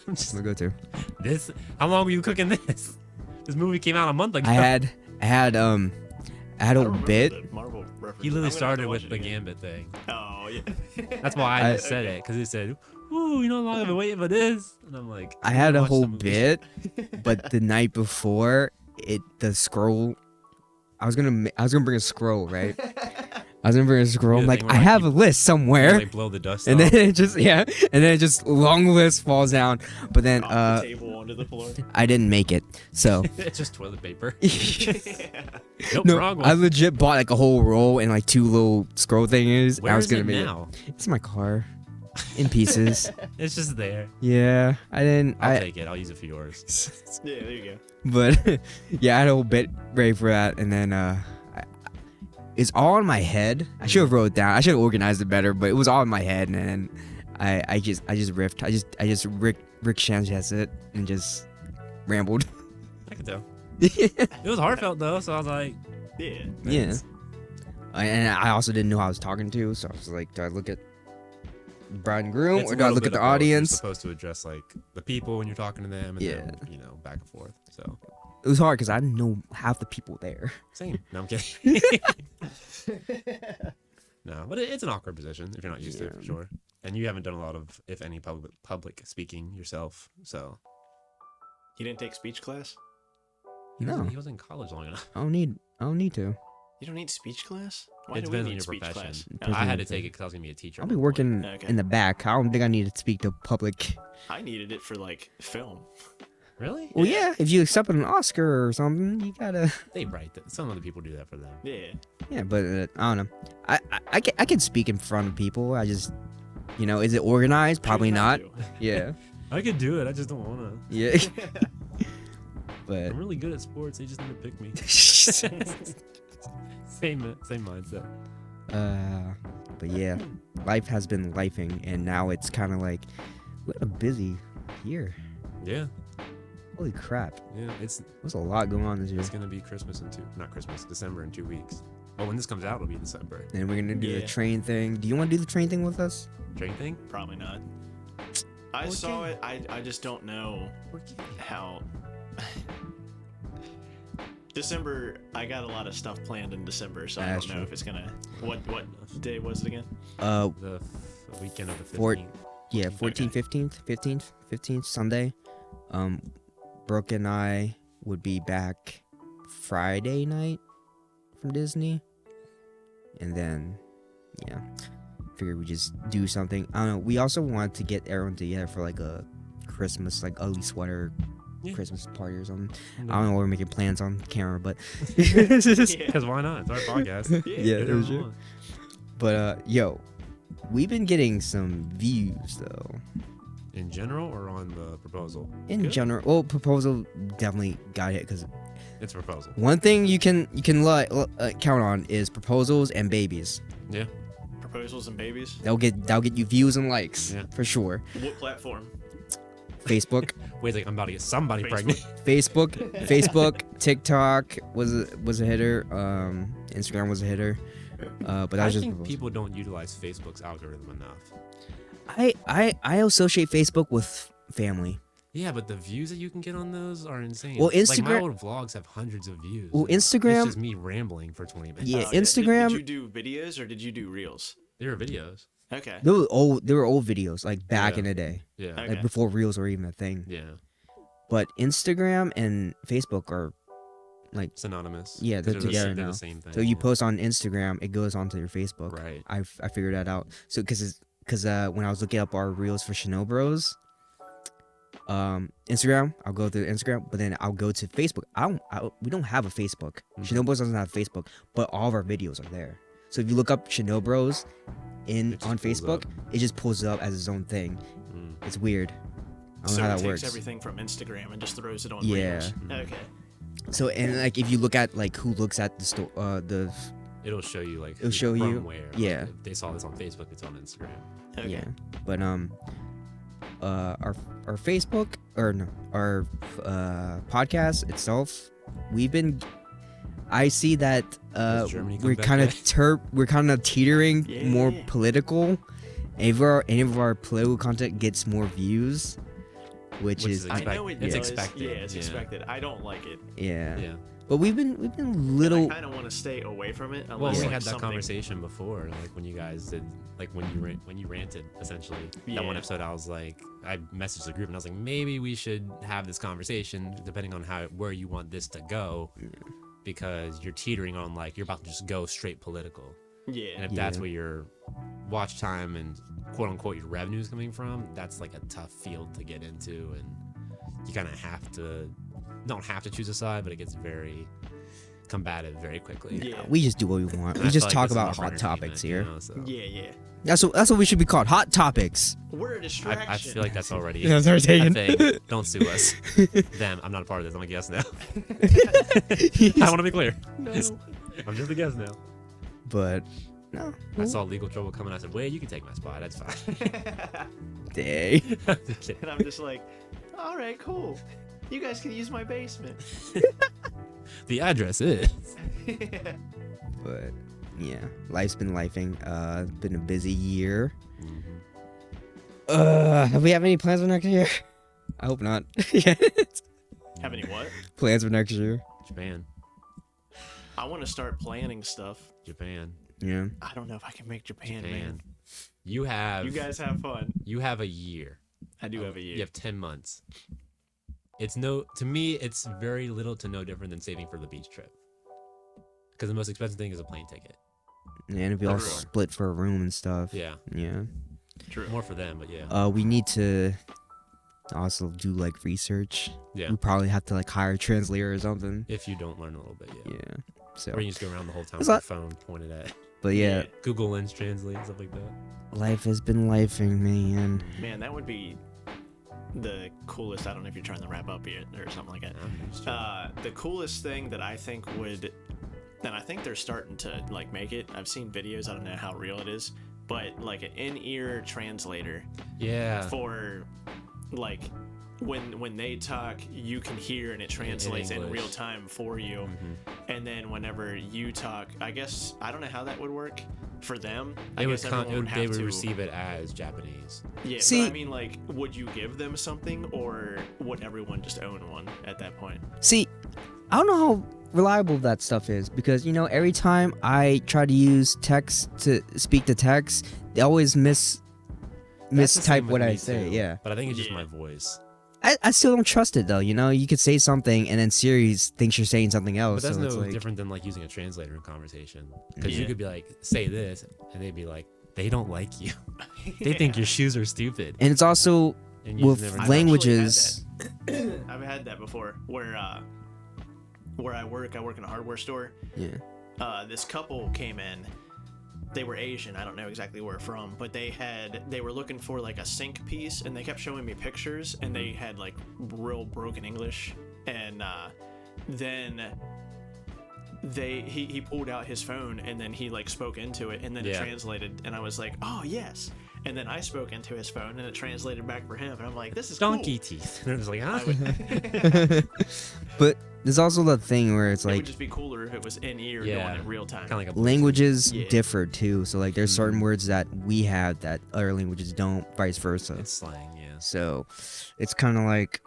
I'm just, My go-to. this. How long were you cooking this? This movie came out a month ago. I had a bit. The Marvel reference. He literally I'm gonna have started to watch with it the again. Gambit thing. Oh yeah. That's why I just said it, because he said, "Ooh, you know how long I've been waiting for this," and I'm like, I had a watch the whole movie. bit, but the night before, the scroll. I was gonna bring a scroll, right? I was gonna bring a scroll. Yeah, I'm the like, thing I where, have a like, list somewhere. Like blow the dust And off. then it just long list falls down. But then Off the table onto the floor. I didn't make it. So It's just toilet paper. Yeah. Nope, no, wrong I one. legit bought like a whole roll and like 2 little scroll thingies. Where I was is gonna it make now? it. It's in my car, in pieces. It's just there. Yeah, I didn't. I'll take it. I'll use it for yours. Yeah, there you go. But yeah, I had a whole bit ready for that, and then it's all in my head. I should have wrote it down. I should have organized it better, but it was all in my head, and then I just riffed. I just Rick Sanchez it and just rambled. I can tell. It was heartfelt though, so I was like, Yeah. Yeah. And I also didn't know who I was talking to, so I was like, do I look at bride and groom it's or a do I little look bit at the of both. You're audience? supposed to address like the people when you're talking to them, and Yeah. then, you know, back and forth. So It was hard because I didn't know half the people there. same. No, I'm kidding. No, but it's an awkward position if you're not used to it for sure. And you haven't done a lot of, if any, public speaking yourself. So You didn't take speech class? No, he was in college long enough. I don't need to. You don't need speech class? Why It do we depends on need your speech profession. class? Depends I on had your to take it because I was gonna be a teacher. I'll at be one working Okay. in the back. I don't think I need to speak to public. I needed it for like film. point. Really? Well, yeah, if you accept an Oscar or something, you gotta. They write that. Some other people do that for them. Yeah. Yeah, but I don't know. I can speak in front of people. I just, is it organized? Probably You not. have Yeah, I could do it. I just don't want to. yeah. to. But I'm really good at sports. They just need to pick me. Same mindset. but yeah, life has been lifing, and now it's kind of like what a busy year. Yeah, Holy crap! yeah. It's There's a lot going on this year. gonna be December in 2 weeks. Oh, when this comes out, it'll be December. And we're gonna do the Yeah. train thing. Do you want to do the train thing with us? Train thing? Probably not. I Okay. saw it. I just don't know how. December, I got a lot of stuff planned in December, so I That's don't know true. if it's gonna. What day was it again? The weekend of the 15th. Yeah, 14th, 15th, Sunday. Brooke and I would be back Friday night from Disney. And then, yeah, figured we just do something. I don't know. We also wanted to get everyone together for like a Christmas, like ugly sweater Yeah. Christmas party or something. I don't know, we're making plans on camera, but Because why not? It's our podcast. Yeah, Get it was everyone true. on. But yo, we've been getting some views though. In general or on the proposal? In Good. general, well, proposal definitely got hit because It's a proposal. one thing you can count on is proposals and babies. Yeah. Proposals and babies. That'll get you views and likes Yeah. for sure. What platform? Facebook, Wait, like I'm about to get somebody Facebook. pregnant. Facebook, TikTok was a hitter. Instagram was a hitter. But that I was just think proposal. people don't utilize Facebook's algorithm enough. I associate Facebook with family. Yeah, but the views that you can get on those are insane. Well, like my Instagram- old vlogs have hundreds of views. Well, and Instagram- It's just me rambling for 20 minutes. Yeah, Oh, Instagram- Did you do videos or did you do reels? There are videos. Okay. They were old videos like back Yeah. in the day, Yeah. Okay. like before reels were even a thing. Yeah. But Instagram and Facebook are Synonymous. Yeah, they're 'Cause the- together they're now. the same thing. so you yeah. post on Instagram, it goes onto your Facebook. Right. I figured that out. So because when I was looking up our reels for ShinoBroz, Instagram, I'll go through Instagram, but then I'll go to Facebook. We don't have a Facebook. Mhm. ShinoBroz doesn't have Facebook, but all of our videos are there. So if you look up ShinoBroz It just on pulls Facebook, up. it just pulls it up as its own thing. Mm. It's weird. I don't So know how it that takes works. everything from Instagram and just throws it on Yeah. reels. Mhm. Okay. So and like if you look at like who looks at the It'll show you like It'll show from you- where. yeah. Like, if they saw this on Facebook, it's on Instagram. Okay. yeah, but our Facebook or no, our podcast itself, I see that Does Germany come we're back kind yet? of we're kind of teetering more Yeah. political. If any of our political content gets more views, which is I know it it's does. expected. Yeah, it's expected. I don't like it. yeah. But we've been little. I kind of want to stay away from it. Well, Unless, we like, had that something- conversation before, like when you guys did, like when you ranted essentially. That one Yeah. episode, I was like, I messaged the group and I was like, maybe we should have this conversation depending on where you want this to go, because you're teetering on like you're about to just go straight political, Yeah. and if that's where your watch time and quote unquote your revenue is coming from, that's like a tough field to get into, and you kind of don't have to choose a side, but it gets very combative very quickly. Yeah. We just do what we want. And We I just feel like talk this is about more for hot topics here. entertainment, you know, so. Yeah. That's what we should be called. Hot topics. We're a distraction. I feel like that's already That's already taken. a thing. Don't sue us. Them. I'm not a part of this. I'm a guest now. I want to be clear. No. I'm just a guest now. But no. I saw legal trouble coming. I said, "Wait, you can take my spot. That's fine." Day. Just kidding. And I'm just like, all right, cool. You guys can use my basement. The address is. But yeah, life's been lifing. Been a busy year. Have we have any plans for next year? I hope not. Yeah. Have any what? Plans for next year? Japan. I want to start planning stuff. Japan. Yeah. I don't know if I can make Japan, man. Japan. You You guys have fun. You have a year. I do have a year. You have 10 months. To me, it's very little to no different than saving for the beach trip. Because the most expensive thing is a plane ticket. And if we all For sure. split for a room and stuff. Yeah. Yeah. True. More for them, but yeah. We need to also do like research. Yeah. We probably have to like hire a translator or something. If you don't learn a little bit, yeah. Yeah. So, Or you just go around the whole time It's with your not- phone pointed at but yeah, Google Lens Translate, stuff like that. life has been lifing, man. Man, that would be the coolest. I don't know if you're trying to wrap up here or something like that. Just chill. The coolest thing that I think would, and I think they're starting to like make it. I've seen videos. I don't know how real it is, but like an in-ear translator Yeah. for like when they talk, you can hear and it translates in English. real time for you. Mhm. And then whenever you talk, I guess I don't know how that would work for them. I They would, guess everyone they have would to receive it as Japanese. Yeah, See- but I mean, like, would you give them something, or would everyone just own one at that point? See, I don't know how reliable that stuff is because every time I try to use text to speak to text, they always That's the same mistype with what I me say. too, Yeah. But I think it's just Yeah. my voice. I still don't trust it though. You could say something and then Siri thinks you're saying something But else. that's so it's no like, different than like using a translator in conversation. Because you Yeah. could be like, say this, and they'd be like, they don't like you. They think your shoes are stupid. and it's also And you with just never I've know. languages. I've had that before, where I work in a hardware store. Yeah. This couple came in. They were Asian. I don't know exactly where from, but they were looking for like a sink piece, and they kept showing me pictures, and they had like real broken English, and then he pulled out his phone, and then he like spoke into it, and then it Yeah. translated, and I was like, oh yes, and then I spoke into his phone, and it translated back for him, and I'm like, this is Donkey cool. teeth. And it was like, huh? I would, But there's also the thing where it's it would like just be cooler if it was in ear Yeah. doing it real time. Kind of like a languages Yeah. differ too. So like there's certain words that we have that other languages don't, vice versa. It's slang, yeah. So it's kind of like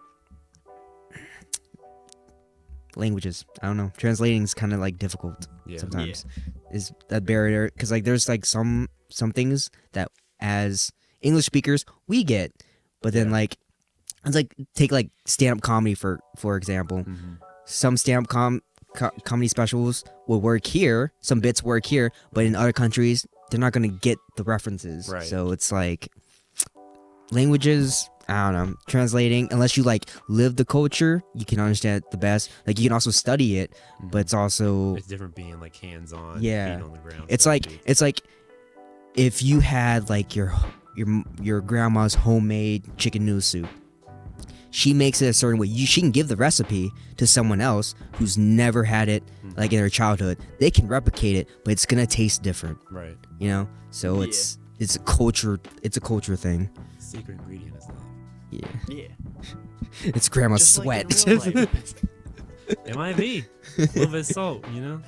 languages. I don't know. Translating is kind of like difficult Yeah. sometimes. Is that barrier because like there's like some things that as English speakers we get, but then Yeah. like it's like take like stand-up comedy for example. Mhm. Some stand-up comedy specials will work here, some bits work here, but in other countries they're not gonna get the references. Right. So it's like languages. I don't know. Translating, unless you like live the culture, you can understand it the best. Like you can also study it, but it's also It's different being like hands-on, Yeah. feet on the ground. it's so to like speak. it's like if you had like your grandma's homemade chicken noodle soup. She makes it a certain way. She can give the recipe to someone else who's never had it like in their childhood. They can replicate it, but it's gonna taste different. right. So Yeah. it's a culture thing. Secret ingredient is love. Yeah. Yeah. It's grandma's Just sweat. like in real life. It might be. A little bit of salt, you know?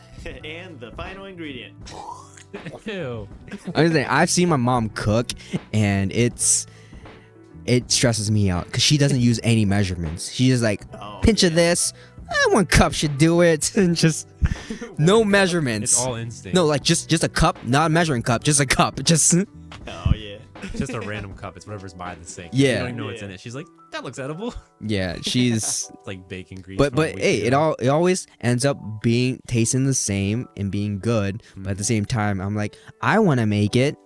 And the final ingredient. Ew. I'm just saying, I've seen my mom cook, and it stresses me out because she doesn't use any measurements. She just like pinch of this. 1 cup should do it, and just no measurements. It's all instinct. No, like just a cup, not a measuring cup, just a cup. Just Oh yeah. It's just a random cup. It's whatever's by the sink. Yeah. You don't even know what's in it. She's like, that looks edible. yeah, she's. It's like bacon grease. But from a week hey, ago. it always ends up being tasting the same and being good. But at the same time, I'm like, I want to make it,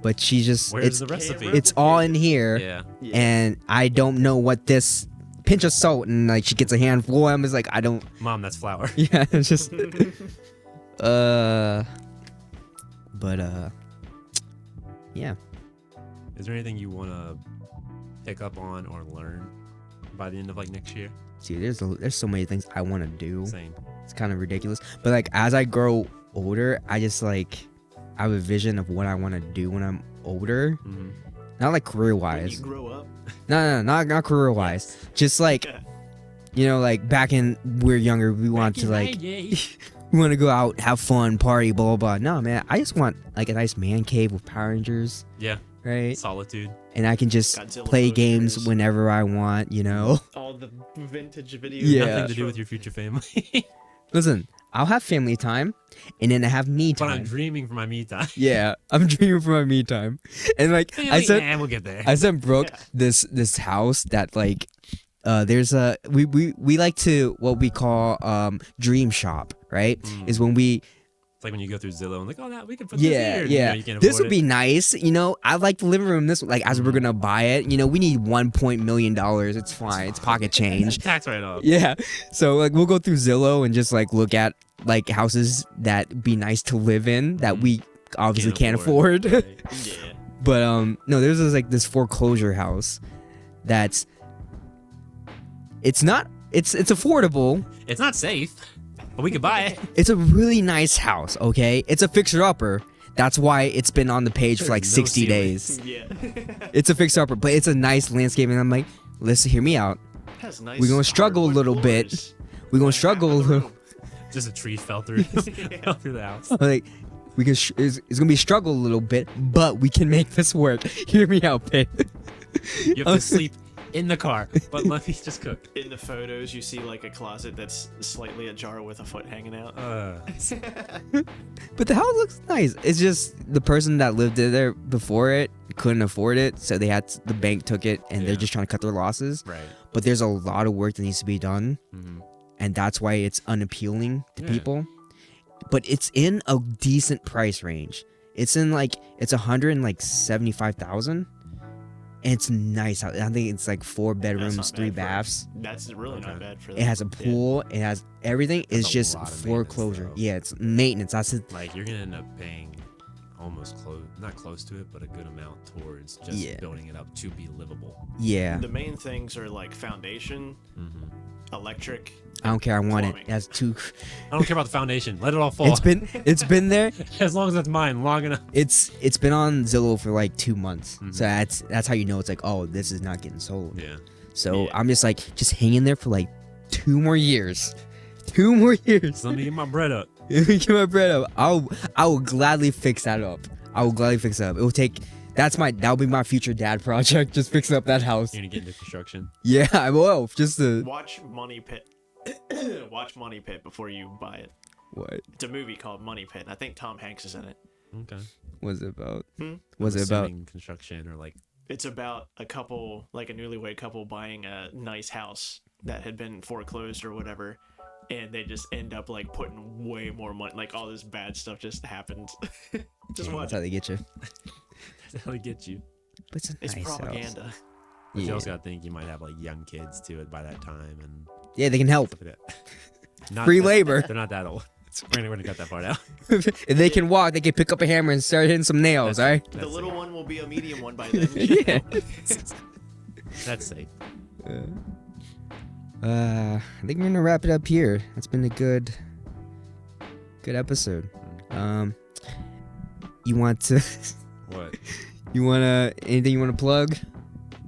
but she just Where's the recipe? it's all in here, Yeah. and I don't know what this pinch of salt, and like she gets a handful. I'm just like, I don't. Mom, that's flour. Yeah, it's just yeah. Is there anything you want to pick up on or learn by the end of like next year? Dude, there's so many things I want to do. Same. It's kind of ridiculous, but like as I grow older, I just like I have a vision of what I want to do when I'm older. Mm-hmm. Not like career When wise. you grow up. No, not career wise. Just like you know, like back in we're younger, we want to like we want to go out, have fun, party, blah blah blah. No, man, I just want like a nice man cave with Power Rangers, Yeah. right? Solitude. And I can just Godzilla play games posters. whenever I want, you know. All the vintage videos. Yeah. Nothing to do with your future family. Listen, I'll have family time, and then I have me But I'm time. dreaming for my me time. Yeah, I'm dreaming for my me time, and like I said, we'll get there. I sent Brooke this house that like there's a we like to what we call dream shop, right? Is when we It's like when you go through Zillow and like, oh, that we can put yeah this here. yeah You know, you can't this afford would be nice, you know. I like the living room this like as we're gonna buy it, you know. We need $1 million. It's fine. It's pocket change. tax write off. Yeah, so like we'll go through Zillow and just like look at like houses that be nice to live in that we obviously can't afford. Yeah. But no, there's this foreclosure house that's it's affordable. It's not safe, but we could buy it. It's a really nice house, okay? It's a fixer-upper. That's why it's been on the page for like There's no 60 ceiling. days. Yeah. It's a fixer-upper, but it's a nice landscape, and I'm like, listen, hear me out. Has nice We're gonna struggle a hardwood little bit. floors. We're gonna Half struggle a of the little. room. Just a tree fell through, fell through the house. Like, we can. It's gonna be a struggle a little bit, but we can make this work. Hear me out, babe. You have to sleep in the car, but let me just cook. In the photos, you see like a closet that's slightly ajar with a foot hanging out. But the house looks nice. It's just the person that lived there before it couldn't afford it, so the bank took it, and they're Yeah. just trying to cut their losses. Right. But there's a lot of work that needs to be done, Mm-hmm. and that's why it's unappealing to Yeah. people. But it's in a decent price range. It's in it's 175,000. And it's nice. I think it's like 4 That's bedrooms, not 3 bad for- baths. That's really not Okay. bad for It that. has a pool. It has everything. That's It's a just lot of maintenance, foreclosure. though. Yeah, it's maintenance. That's it. Like you're gonna end up paying almost not close to it, but a good amount towards just Yeah. building it up to be livable. Yeah, The main things are like foundation, Mm-hmm. electric. I don't care. I want it. Plumbing. It has 2. I don't care about the foundation. Let it all fall. It's been there. as long as it's mine long enough. It's been on Zillow for like 2 months. So that's how you know it's like, oh, this is not getting sold. Yeah. So Yeah. I'm just like hanging there for like 2 more years. 2 more years. So let me get my bread up. Get my bread up. I will gladly fix that up. I will gladly fix it up. It will take. That'll be my future dad project. Just fixing up that house. You're gonna get into construction. Yeah, I will. Just to Watch Money Pit. Watch Money Pit before you buy it. what? It's a movie called Money Pit. I think Tom Hanks is in it. Okay. What's it about? Hmm? What's it about? Assuming construction or like It's about a couple, like a newlywed couple, buying a nice house that had been foreclosed or whatever, and they just end up like putting way more money. Like all this bad stuff just happens. Just watch That's how it. they get you. that's how they get you. But it's a It's nice propaganda. house. But you Yeah. also gotta think you might have like young kids too by that time and Yeah, they can help. stuff like that. Not Free that- labor. They're not that old. We're gonna cut that part out. If they can walk, they can pick up a hammer and start hitting some nails. All right. The little one will be a medium one by then. Yeah. That's safe. I think we're gonna wrap it up here. That's been a good episode. You want to? What? Anything you want to plug?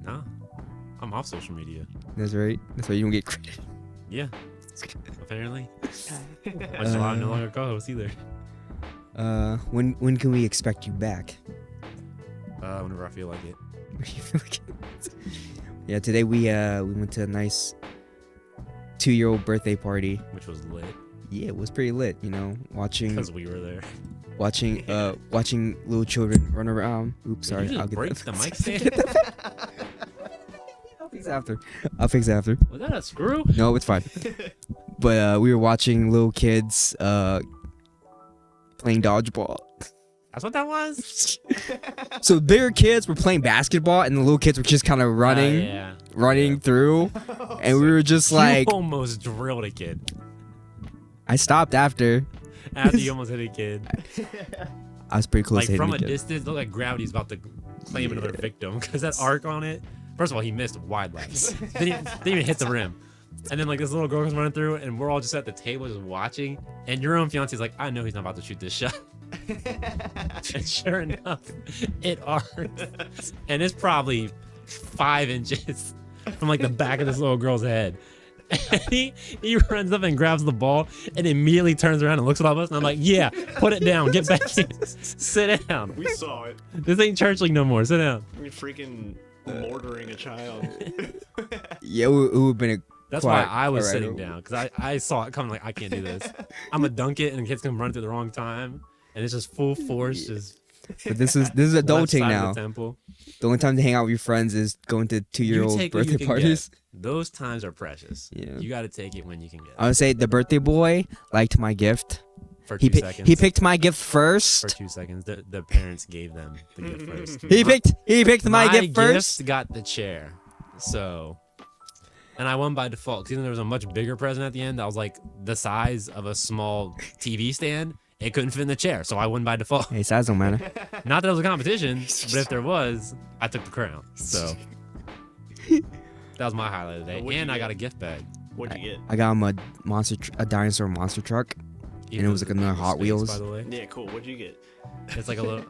No. I'm off social media. That's right. That's why you don't get credit. Yeah. Apparently. Which is why I'm no longer co-host either. When can we expect you back? Whenever I feel like it. Yeah, today we went to a nice 2-year-old birthday party. Which was lit. Yeah, it was pretty lit, you know, watching Because we were there. watching little children run around. Oops, sorry. Did you I'll just get break that. the mic stand? I'll fix it after. Was that a screw? No, it's fine. But we were watching little kids playing dodgeball. That's what that was? So bigger kids were playing basketball, and the little kids were just kind of running through, and we were just like, you almost drilled a kid. I stopped after After you almost hit a kid. I was pretty close Like to hitting from the a kid. distance, looked like gravity's about to claim another victim. Because that arc on it, first of all, he missed wide lefts. Didn't even hit the rim. And then like this little girl comes running through, and we're all just at the table just watching. And your own fiance's like, I know he's not about to shoot this shot. And sure enough, it arced. And it's probably 5 inches from like the back of this little girl's head. And he runs up and grabs the ball and immediately turns around and looks at all of us. And I'm like, yeah, put it down. Get back in. Sit down. We saw it. This ain't church league no more. Sit down. You're freaking mortaring a child. Yeah, it would have been a That's quiet, why I was alright, sitting down. Because I saw it coming like, I can't do this. I'm going to dunk it and the kid's going to run it through the wrong time. And it's just full force. Just But this is left adulting side now. of the temple. The only time to hang out with your friends is going to You 2-year-old take what you birthday can parties. get. Those times are precious. Yeah. You got to take it when you can get I it. would say the birthday boy liked my gift. For He 2 seconds. he picked my gift For first. 2 seconds. The parents gave them the gift first. He picked my gift first. Got the chair. So, and I won by default. Because even there was a much bigger present at the end that was like the size of a small TV stand. It couldn't fit in the chair, so I won by default. Hey, size don't matter. Not that it was a competition, but if there was, I took the crown. So that was my highlight of the day. What'd you And I get? got a gift bag. What'd you get? I got him a dinosaur monster truck. Even it was like another Hot space, Wheels. By the way, Yeah, cool. What'd you get? it's like a little.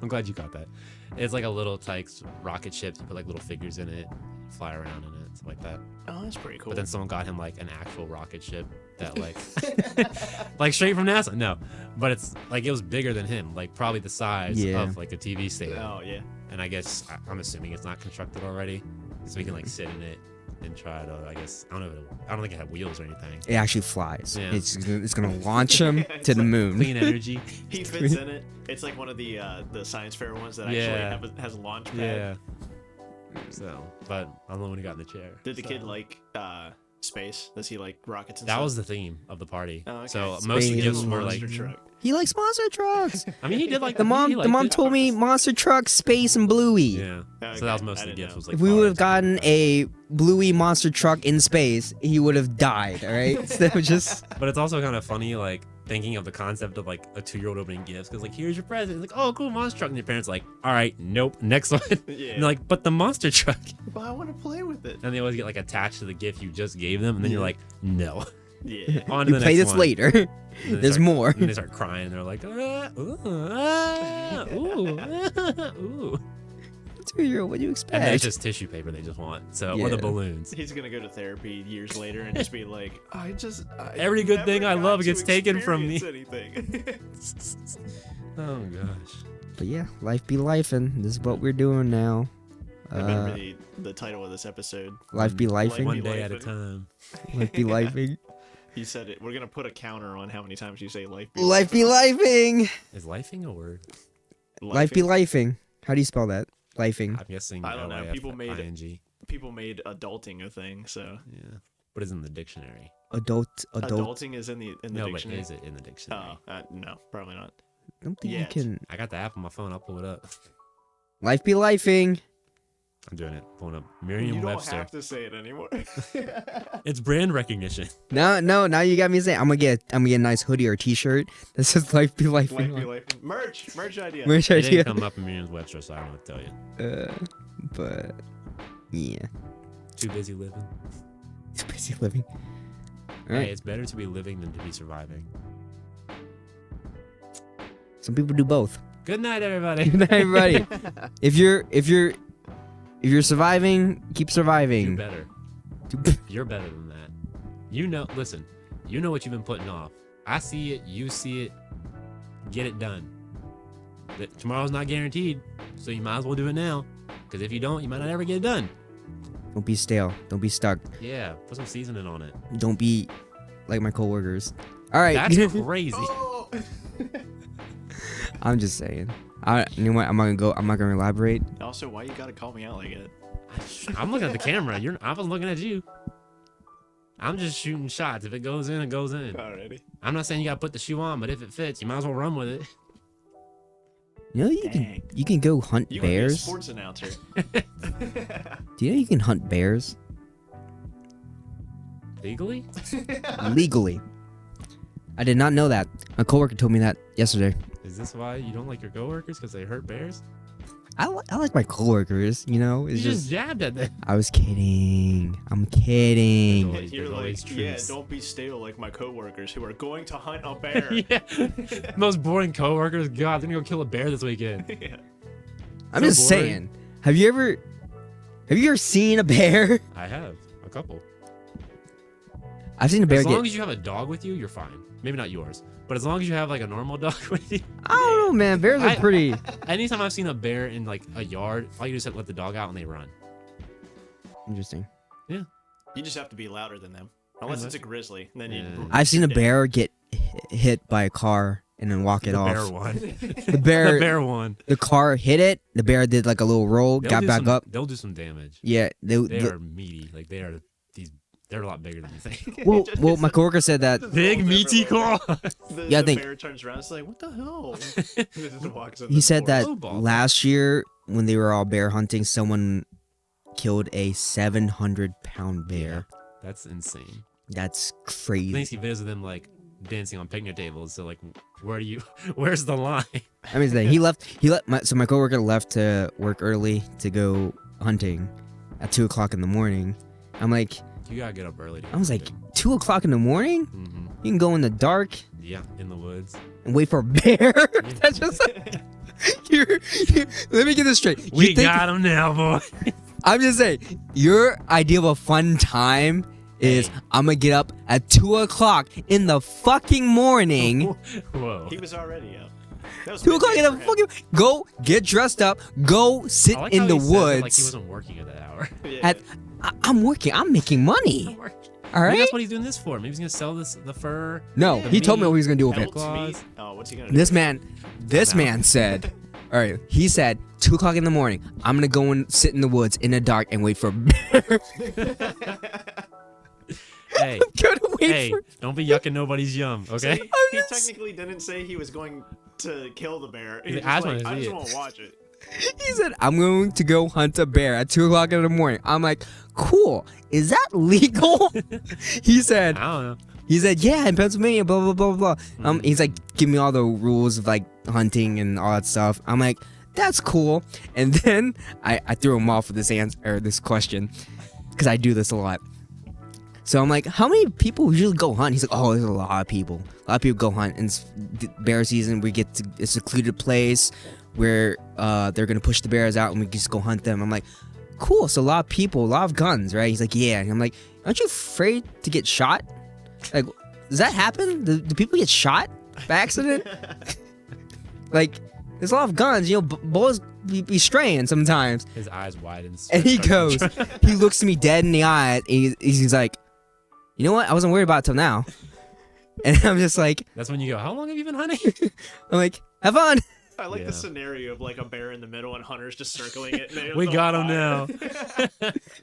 I'm glad you got that. It's like a little Tykes rocket ship. You put like little figures in it, fly around in it, stuff like that. Oh, that's pretty cool. But then someone got him like an actual rocket ship that like, like straight from NASA. No, but it's like it was bigger than him, like probably the size Yeah. of like a TV station. Oh yeah. And I guess I'm assuming it's not constructed already, so we can like sit in it and try to. I guess I don't know. I don't think it had wheels or anything. It actually flies. Yeah. It's gonna launch him to the moon. Clean energy. He fits in it. It's like one of the science fair ones that actually has a launch pad. Yeah. So, but I don't know when he got in the chair. Did the so. kid like space? Does he like rockets and That stuff? was the theme of the party. Oh, okay. So Space. most of the Space. gifts were like. Monster truck. He likes monster trucks. I mean, he did like The mom it. told me monster trucks, space, and Bluey. Yeah. Okay, So that was most I of the didn't gifts. know. Was like. If we would have cars and gotten a Bluey monster truck in space, he would have died. All right, instead of just But it's also kind of funny, like thinking of the concept of like a 2-year-old opening gifts, because like here's your present. It's like, oh, cool monster truck, and your parents like, all right, nope, next one. Yeah. And they're like, but the monster truck. But I want to play with it. And they always get like attached to the gift you just gave them, and then you're like, no. Yeah. On to you the play next this one. later. And then they There's start- more. And they start crying. And they're like, ooh. 2-year-old, what do you And expect? then it's just tissue paper they just want. So or the Yeah. balloons. He's gonna go to therapy years later and just be like, I Every good never thing I got love to gets taken from me. experience anything. Oh gosh. But yeah, life be life, and this is what we're doing now. That better be the title of this episode. Life be Life lifing. One be day at a lifing. time. Life be lifing. You said it. We're gonna put a counter on how many times you say life. Be Life be lifing. Is lifing a word? Life be lifing. How do you spell that? Lifing. I'm guessing. I don't know. People made it. ing. People made adulting a thing, so Yeah. What is in the dictionary? Adult. adulting is in the No, but dictionary. is it in the dictionary? Oh, no, probably not. I don't think Yet. you can. I got the app on my phone. I'll pull it up. Life be lifing. I'm doing it. Pulling up You Merriam-Webster. don't have to say it anymore. It's brand recognition. No, now you got me saying I'm gonna get a nice hoodie or T-shirt that says "Life be Life lifing." be life. Merch idea. Merch It idea. didn't come up in Merriam-Webster, so I don't know what to tell you. But yeah, Too busy living. too busy living. All Hey, right. it's better to be living than to be surviving. Some people do both. Good night, everybody. Good night, everybody. If you're If you're surviving, keep surviving. Do better. You're better than that. Listen, you know what you've been putting off. I see it, you see it. Get it done. Tomorrow's not guaranteed, so you might as well do it now. Because if you don't, you might not ever get it done. Don't be stale. Don't be stuck. Yeah, put some seasoning on it. Don't be like my coworkers. All right. That's crazy. Oh. I'm just saying. You know what? I'm not gonna elaborate. Also, why you gotta call me out like that? I'm looking at the camera. I was looking at you. I'm just shooting shots. If it goes in, it goes in. Alrighty. I'm not saying you gotta put the shoe on, but if it fits, you might as well run with it. You know you can go hunt You bears. a sports announcer. Do you know you can hunt bears Legally? legally? I did not know that. My coworker told me that yesterday. Is this why you don't like your coworkers? Because they hurt bears? I like my coworkers. You know, it's You just jabbed at them. I was kidding. I'm kidding. There's You're always like, yeah, truths. don't be stale like my coworkers who are going to hunt a bear. Yeah. Most boring coworkers. God, they're gonna go kill a bear this weekend. Yeah. I'm So just boring. saying. Have you ever seen a bear? I have a couple. I've seen a bear As long get. as you have a dog with you, you're fine. Maybe not yours, but as long as you have like a normal dog with you. I don't know, man. Bears are pretty. Anytime I've seen a bear in like a yard, all you do is let the dog out and they run. Interesting. You just have to be louder than them. Unless it's a grizzly. Then you. Yeah. I've seen a bear get hit by a car and then walk it The off. bear won. The bear, The bear won. the car hit it. The bear did like a little roll, got back up. They'll do some damage. Yeah, They are meaty. Like they're a lot bigger than you think. well, my coworker said that. Big meaty claw. Yeah, I the think- bear turns around. It's like, what the hell? Just walks in He the said that forest. Snowball. last year when they were all bear hunting, someone killed a 700-pound bear. That's insane. That's I crazy. think he visited them like dancing on picnic tables. So like, where's the line? I mean, my coworker left to work early to go hunting at 2:00 in the morning. I'm like, You gotta get up early. I was like, 2:00 in the morning? Mm-hmm. You can go in the dark Yeah, in the woods. and wait for a bear? That's just let me get this straight. You We think- got him now, boy. I'm just saying, your idea of a fun time is Hey. I'm gonna get up at 2:00 in the fucking morning. Whoa. He was already up. That was 2:00 in midday the for fucking go get dressed up, go sit I like in how the he said that woods. like he wasn't working at that hour. him. Yeah. I'm working. I'm making money. All Maybe right. that's what he's doing this for. Maybe he's gonna sell the fur. No, the he told me meat. what he was gonna do with it. Elk's claws. meat. Oh, what's he gonna This do? man said, all right. He said 2:00 in the morning. I'm gonna go and sit in the woods in the dark and wait for a bear. Hey, Gonna wait hey, for. don't be yucking nobody's yum, okay? See, he technically didn't say he was going to kill the bear. He He's was like, like, I I just just wanna want to watch it. He said I'm going to go hunt a bear at 2:00 in the morning. I'm like, cool. Is that legal? He said. I don't know. He said, yeah, in Pennsylvania, blah, blah, blah, blah, blah. He's like, give me all the rules of like hunting and all that stuff. I'm like, that's cool. And then I threw him off with this answer or this question because I do this a lot. So I'm like, how many people usually go hunt? He's like, oh, there's a lot of people. A lot of people go hunt. And it's bear season. We get to a secluded place where they're going to push the bears out and we just go hunt them. I'm like, cool. So a lot of people, a lot of guns, right? He's like, yeah. And I'm like, aren't you afraid to get shot? Like, does that happen? Do people get shot by accident? Like, there's a lot of guns, you know, bullets be straying sometimes. His eyes widen. And he goes, he looks me dead in the eye, and he's like, you know what? I wasn't worried about it till now. And I'm just like, That's when you go, how long have you been hunting? I'm like, have fun. I like Yeah. the scenario of like a bear in the middle and hunters just circling it. And they We don't got him fire. now.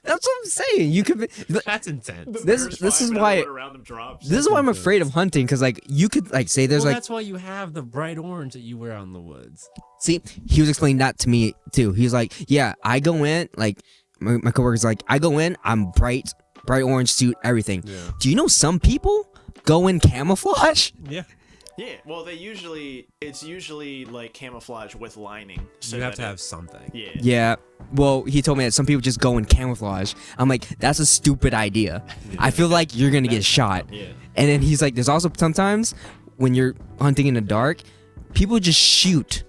That's what I'm saying. You could be, That's intense. The This- bear's this fine, is but why- everyone around them drops. this is why I'm afraid of hunting, because like you could like say there's Well, like, that's why you have the bright orange that you wear out in the woods. see, he was explaining that to me too. He was like, yeah, I go in, like my coworker's like, I go in, I'm bright orange suit, everything. Yeah. Do you know some people go in camouflage? Yeah. Yeah, well, it's usually like camouflage with lining. So You have that to it- have something. Yeah. Yeah. Well, he told me that some people just go in camouflage. I'm like, that's a stupid idea. I feel like you're gonna get shot. Yeah. And then he's like, there's also sometimes when you're hunting in the dark, people just shoot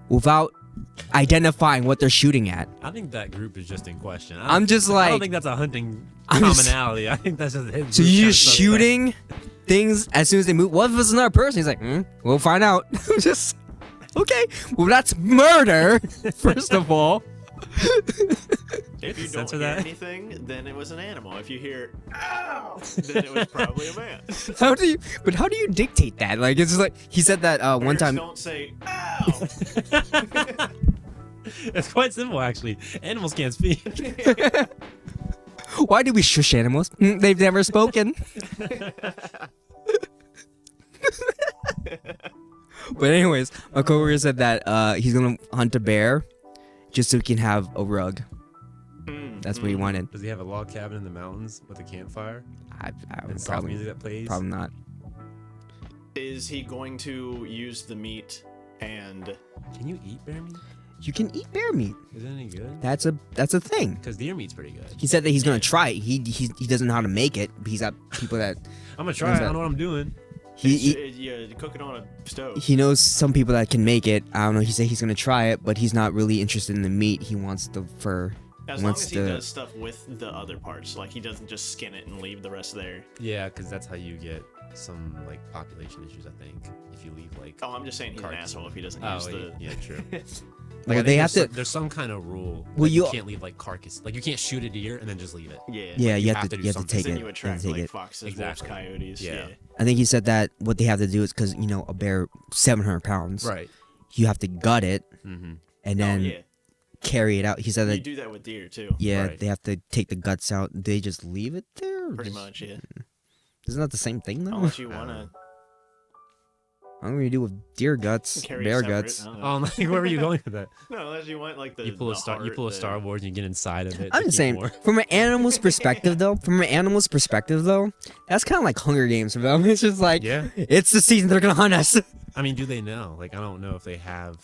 without identifying what they're shooting at. I think that group is just in question. I'm just I like, don't think that's a hunting I'm just- commonality. I think that's just his so group you're kinda just suspect. shooting things as soon as they move. What if it's another person? He's like, we'll find out. I'm just okay. Well, that's murder. First of all. If you don't Censor hear that. anything, then it was an animal. If you hear "ow," then it was probably a man. How do you dictate that? Like it's just like he said that one Bears time. don't say "ow." It's quite simple, actually. Animals can't speak. Why do we shush animals? They've never spoken. But anyways, my coworker said that he's gonna hunt a bear just so he can have a rug. That's what he wanted. Does he have a log cabin in the mountains with a campfire I and would soft probably, music that plays? probably not. Is he going to use the meat and Can you eat bear meat? You can eat bear meat. Is it any good? That's a thing. Because deer meat's pretty good. He said that he's gonna try it. He doesn't know how to make it. He's got people that I'm gonna try it. I don't know what I'm doing. you cook it on a stove? he knows some people that can make it. I don't know. He said he's gonna try it, but he's not really interested in the meat. He wants the fur. As long wants as he the- does stuff with the other parts, like he doesn't just skin it and leave the rest there. Yeah, because that's how you get some like population issues. I think if you leave like. Oh, I'm just saying he's an Carcass. asshole if he doesn't Oh, use the. yeah, true. Well, I they think have to. there's some kind of rule. Well, Like, you you- can't leave like carcass. Like you can't shoot a deer and then just leave it. Yeah. Yeah, you you have have to to. do You have to something. take Then it. you You have attract to take like it. foxes, Exactly. wolves, coyotes. Yeah. Yeah. I think he said that what they have to do is because a bear 700 pounds. Right. You have to gut it Mm-hmm. and then Oh, yeah. carry it out. He said You that. do that with deer too. Yeah, Right. they have to take the guts out. They just leave it there. or Pretty just- much, yeah. Isn't that the same thing though? Unless you I don't wanna I don't know what you do with deer guts, carry bear separate, guts. I don't know. Oh, like, where were you going with that? No, unless you want like the. You pull a the star. You heart, pull a the- Star Wars and you get inside of it. I'm to just keep saying, more. from an animal's perspective though, that's kind of like Hunger Games for them. It's just like, Yeah. it's the season they're gonna hunt us. I mean, do they know? Like, I don't know if they have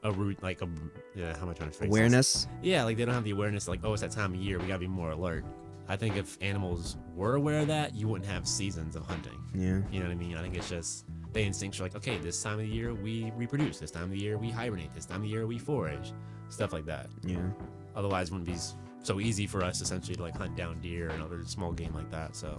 a root, like how am I trying to phrase this? Awareness. Yeah, like they don't have the awareness. Like, oh, it's that time of year. We gotta be more alert. I think if animals were aware of that, you wouldn't have seasons of hunting. Yeah. You know what I mean? I think it's just they instincts are like, okay, this time of the year we reproduce. This time of the year we hibernate. This time of the year we forage. Stuff like that. Yeah. Otherwise, it wouldn't be so easy for us essentially to like hunt down deer and other small game like that. So,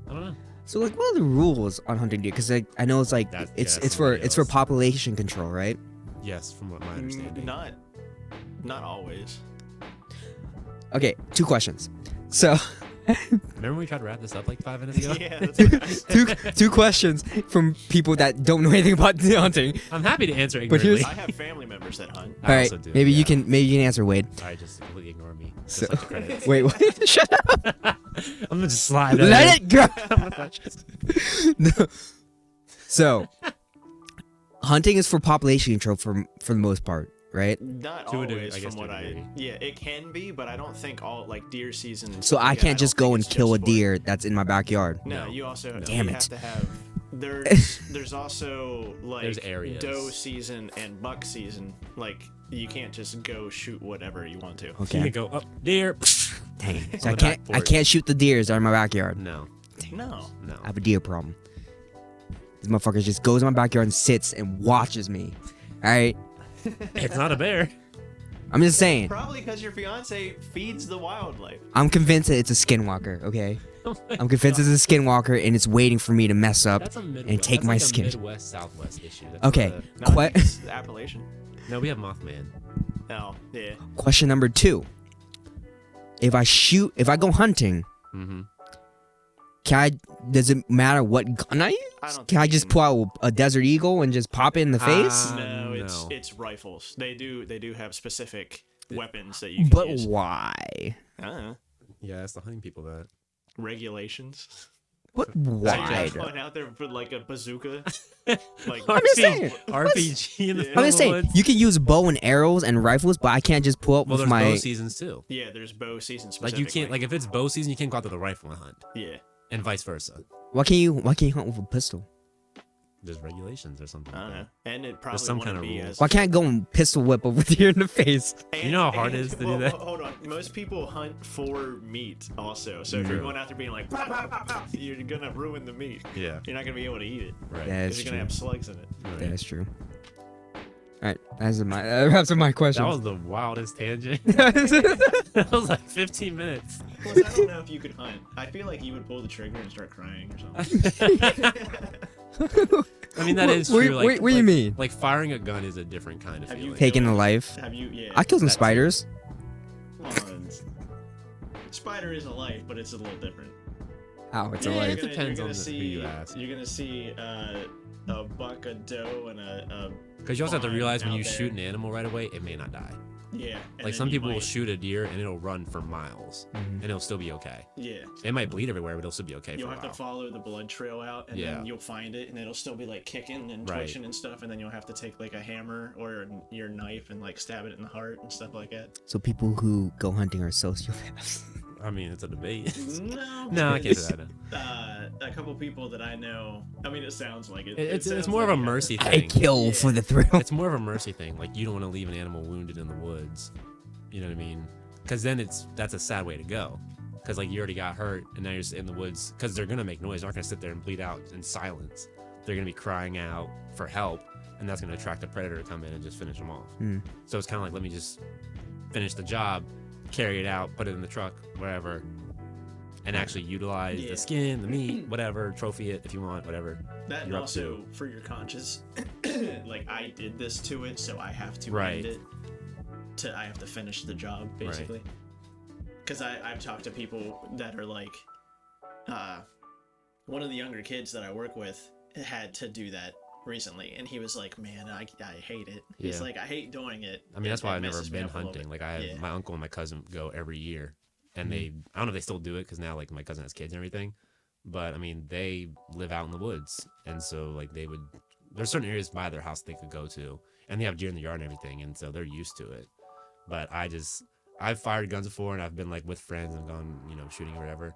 I don't know. So like, what are the rules on hunting deer? Because like, I know it's like That's- it's yeah, it's for somebody it's for else. population control, right? Yes, from what my understanding. Not always. Okay, 2 questions. So Remember we tried to wrap this up like 5 minutes ago? Yeah. That's what I said. two questions from people that don't know anything about hunting. I'm happy to answer But here's- ignorantly. I have family members that hunt. I All right, also do, maybe you yeah. can answer, Wade. I just completely ignore me. Just So- like the credits. Wait, what? Shut up. I'm gonna just slide. that Let in. it go. No. So, hunting is for population control for the most part, right? Not To a degree, always, I guess from what to a I. degree. Yeah, it can be, but I don't think all like deer season. and So stuff I like that, can't just don't go think and it's kill a just for- deer that's in my backyard. No, No. you also No. Damn you it. have to have there's also like There's areas. doe season and buck season. Like you can't just go shoot whatever you want to. You Okay. can go up deer. Dang. On So I the back can't porch. shoot the deers that are in my backyard. No, No. no. I have a deer problem. This motherfucker just goes in my backyard and sits and watches me. All right. It's not a bear. I'm just saying. Probably because your fiance feeds the wildlife. I'm convinced that it's a skinwalker. Okay. Oh my I'm convinced it's a skinwalker and it's waiting for me to mess up. That's a Midwest, and take that's my like skin. A Midwest Southwest issue. That's Okay. not No, I think Que- it's the Appalachian. no, we have Mothman. No, yeah. Question number 2. If I go hunting, Mm-hmm. does it matter what gun I use? I don't Can think I you just can- pull out a Desert Eagle and just pop it in the face? No, no. it's rifles. They do have specific weapons that you can But use. why? I don't know. Yeah, that's the hunting people that. Regulations. But So you're why? not going out there with like a bazooka. Like I'm just saying. RPG in the Yeah. I'm just saying, woods. you can use bow and arrows and rifles, but I can't just pull up Well, with there's bow my. seasons too. yeah, there's bow season Like specifically. you can't, like if it's bow season, you can't go out to the rifle and hunt, Yeah. and vice versa. Why can't you hunt with a pistol? There's regulations or something. I don't like know. that. And it probably some wouldn't kind of be rule. as. Why can't I go and pistol whip over deer in the face? You know how hard it is to do that? Hold on. Most people hunt for meat also. So if you're True. going out there being like, "Pow, pow, pow, pow," you're gonna ruin the meat. Yeah. You're not gonna be able to eat it. Right. Yeah, Because it's you're true. gonna have slugs in it. Right. That is true. right, that wraps up my question. That was the wildest tangent. That was like 15 minutes. Plus, I don't know if you could hunt. I feel like you would pull the trigger and start crying or something. I mean, that is true. What do you mean? Like firing a gun is a different kind of Have you feeling. Taking a life. Have you? Yeah. I killed some That's- spiders. Spider is a life, but it's a little different. Ow, it's a Yeah, life. it depends you're on gonna who you ask. You're gonna see a buck, a doe, and a Because you also have to fawn realize when out you there. shoot an animal right away, it may not die. Yeah. and Like then some you people will might- shoot a deer and it'll run for miles, and it'll still be okay. Yeah. It might bleed everywhere, but it'll still be okay You'll for a have while. to follow the blood trail out, and Yeah. then you'll find it, and it'll still be like kicking and Right. twitching and stuff, and then you'll have to take like a hammer or your knife and like stab it in the heart and stuff like that. So people who go hunting are sociopaths. I mean, it's a debate. No. No, I can't say that. A couple people that I know. I mean, it sounds like it. It's sounds more of like a it. mercy I thing. kill for the thrill. It's more of a mercy thing. Like you don't want to leave an animal wounded in the woods. You know what I mean? Because then that's a sad way to go. Because like you already got hurt and now you're just in the woods. Because they're gonna make noise. They're not gonna sit there and bleed out in silence. They're gonna be crying out for help, and that's gonna attract a predator to come in and just finish them off. So it's kind of like, let me just finish the job, carry it out, put it in the truck, wherever, and actually utilize Yeah. the skin, the meat, whatever, trophy it if you want, whatever. That and you're up also to. for your conscience, like I did this to it, so I have to Right. end it. I have to finish the job basically. Because I've talked to people that are like, one of the younger kids that I work with had to do that recently, and he was like, "Man, I hate it." He's Yeah. like, "I hate doing it." I mean, that's why It I've never messes me been up a little hunting. bit. Like I have Yeah. my uncle and my cousin go every year, and I don't know if they still do it because now like my cousin has kids and everything. But I mean, they live out in the woods, and so like there's certain areas by their house they could go to, and they have deer in the yard and everything, and so they're used to it. But I've fired guns before, and I've been like with friends and gone, shooting or whatever.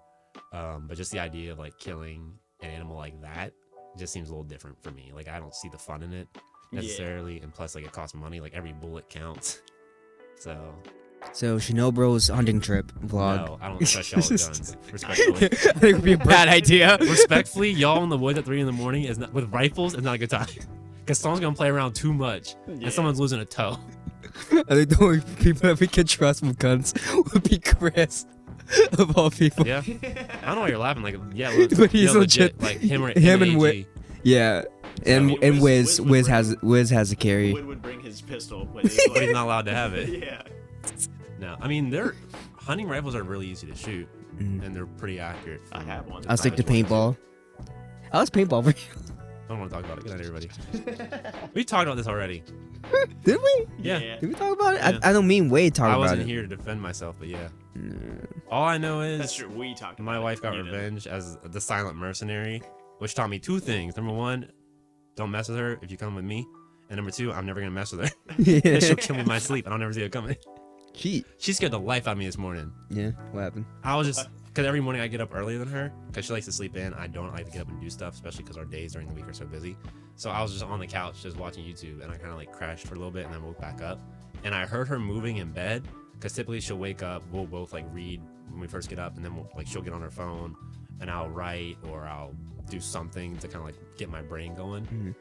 But just the idea of like killing an animal like that just seems a little different for me. Like I don't see the fun in it necessarily, and plus like it costs money. Like every bullet counts. So So ShinoBroz hunting trip vlog. no, I don't trust y'all with guns. Respectfully, I think it would be a bad idea. respectfully, y'all in the woods at 3 a.m. is not, with rifles is not a good time. Because someone's gonna play around too much, Yeah. and someone's losing a toe. I think the only people that we can trust with guns would be Chris, of all people. Yeah, I don't know why you're laughing. Like, yeah, look, But he's legit. Like him and And AG. Yeah, and mean, and Wiz Wiz would has a carry. Wood would bring his pistol, but he's But he's like, not allowed to have it. yeah. No, I mean, hunting rifles are really easy to shoot, Mm. and they're pretty accurate. I from have one. I'll stick to private sources. paintball. I was paintball for you. I don't want to talk about it. Good night, everybody. We talked about this already. Did we? Yeah. Did we talk about it? Yeah. I don't mean Wade talk I about wasn't it. here to defend myself, but yeah. All I know is That's true. We talked. my about wife it. got You didn't. revenge as the silent mercenary, which taught me 2 things. Number 1, don't mess with her if you come with me. And number 2, I'm never going to mess with her. And she'll kill me in my sleep, and I'll never see her coming. Cheat. She scared the life out of me this morning. Yeah. What happened? I was just, because every morning I get up earlier than her, because she likes to sleep in. I don't like to get up and do stuff, especially because our days during the week are so busy. So I was just on the couch, just watching YouTube, and I kind of like crashed for a little bit and then woke back up. And I heard her moving in bed, because typically she'll wake up, we'll both like read when we first get up, and then she'll get on her phone, and I'll write or I'll do something to kind of like get my brain going. Mm-hmm.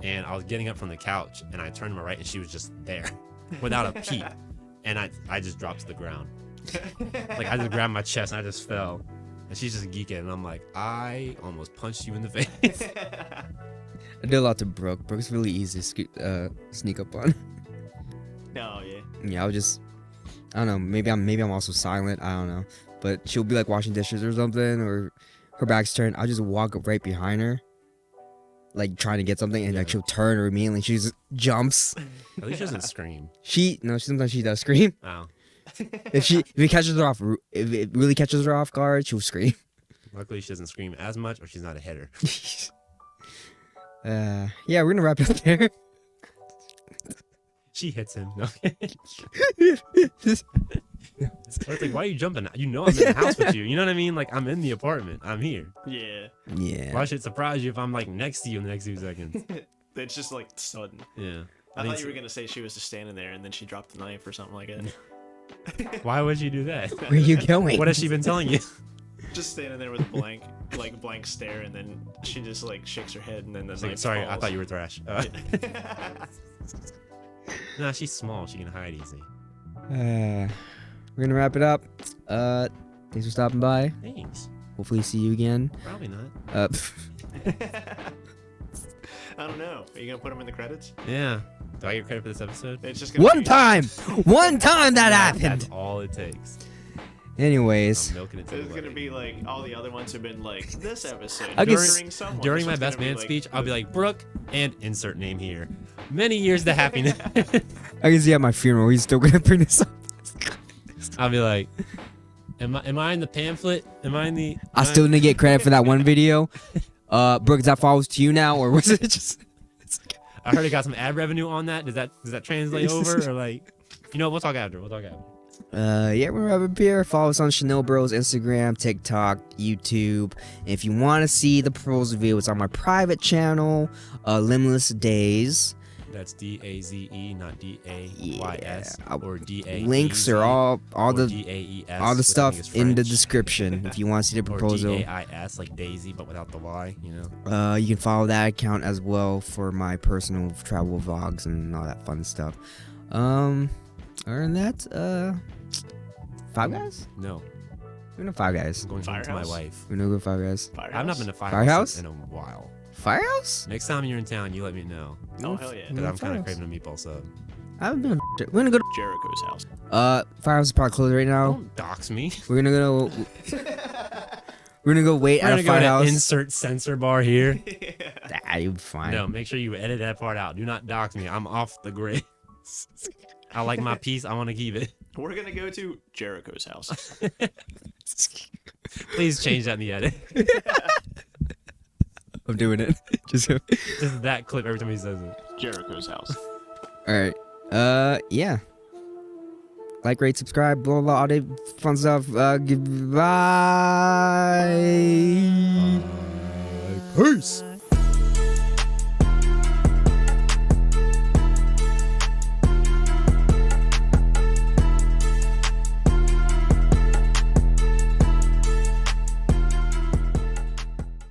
And I was getting up from the couch, and I turned to my right, and she was just there without a peep. And I just dropped to the ground. Like I just grabbed my chest and I just fell. And she's just geeking, and I'm like, I almost punched you in the face. I did a lot to Brooke. Brooke's really easy to sneak up on. No, yeah. Yeah, I don't know. Maybe I'm also silent. I don't know. But she'll be like washing dishes or something, or her back's turned. I'll just walk up right behind her, like trying to get something, and like Yeah. she'll turn or immediately she just jumps. At least she doesn't scream. Sometimes she does scream. Oh. If it really catches her off guard, she'll scream. Luckily, she doesn't scream as much, or she's not a hitter. Yeah, we're gonna wrap it up there. She hits him. No. It's like, why are you jumping? You know I'm in the house with you. You know what I mean? Like, I'm in the apartment. I'm here. Yeah. Yeah. Why should it surprise you if I'm like next to you in the next 2 seconds? It's just like sudden. Yeah. I think thought you were gonna say she was just standing there and then she dropped the knife or something like that. Why would you do that? Where are you going? What has she been telling you? Just standing there with a blank stare, and then she just like shakes her head, and then the It's like, knife sorry, I falls. thought you were Thrash. Nah, she's small. She can hide easy. We're gonna wrap it up. Thanks for stopping by. Thanks. Hopefully see you again. Probably not. I don't know. Are you gonna put them in the credits? Yeah. Do I get credit for this episode? It's just gonna One be, time that happened. That's all it takes. Anyways, I'm milking it to It's the gonna wedding. be like all the other ones have been like this episode. I guess- featuring someone. During This my one's best gonna be man like speech, I'll be this. like, Brooke, and insert name here. Many years to happiness. I can see at my funeral he's still gonna bring this up. I'll be like, am I in the pamphlet? Am I in the? I still didn't get credit for that one video. Brooke, is that follows to you now, or was it just? I heard it got some ad revenue on that. Does that translate over or like? You know, we'll talk after. Yeah, we're up here. Follow us on ShinoBroz, Instagram, TikTok, YouTube. And if you want to see the proposal video, it's on my private channel, LimitlessDaze. That's DAZE, not DAYS Yeah, or DAEZ. Links are all the DAES, all the which I stuff think is in the French. description. If you want to see the Or proposal, DAIS, like Daisy, but without the Y. You know. you can follow that account as well for my personal travel vlogs and all that fun stuff. Other than that, Five Guys? No, We're gonna Five Guys. I'm going home to my Firehouse? wife. We're gonna go Five Guys. Firehouse? I've not been to Firehouse? Firehouse in a while. Firehouse? Next time you're in town, you let me know. Oh hell yeah! Because I'm kind of Firehouse. craving a meatball sub. I haven't been. We're gonna go to. Jericho's house. Firehouse is probably closed right now. Don't dox me. We're gonna go. We're gonna go wait We're at gonna a go to firehouse. insert censor bar here. You'll be fine. No, make sure you edit that part out. Do not dox me. I'm off the grid. I like my piece. I want to keep it. We're gonna go to Jericho's house. Please change that in the edit. I'm doing it. Just. Just that clip every time he says it. Jericho's house. All right. Yeah. Like, rate, subscribe, blah blah, all that fun stuff. Goodbye. Peace.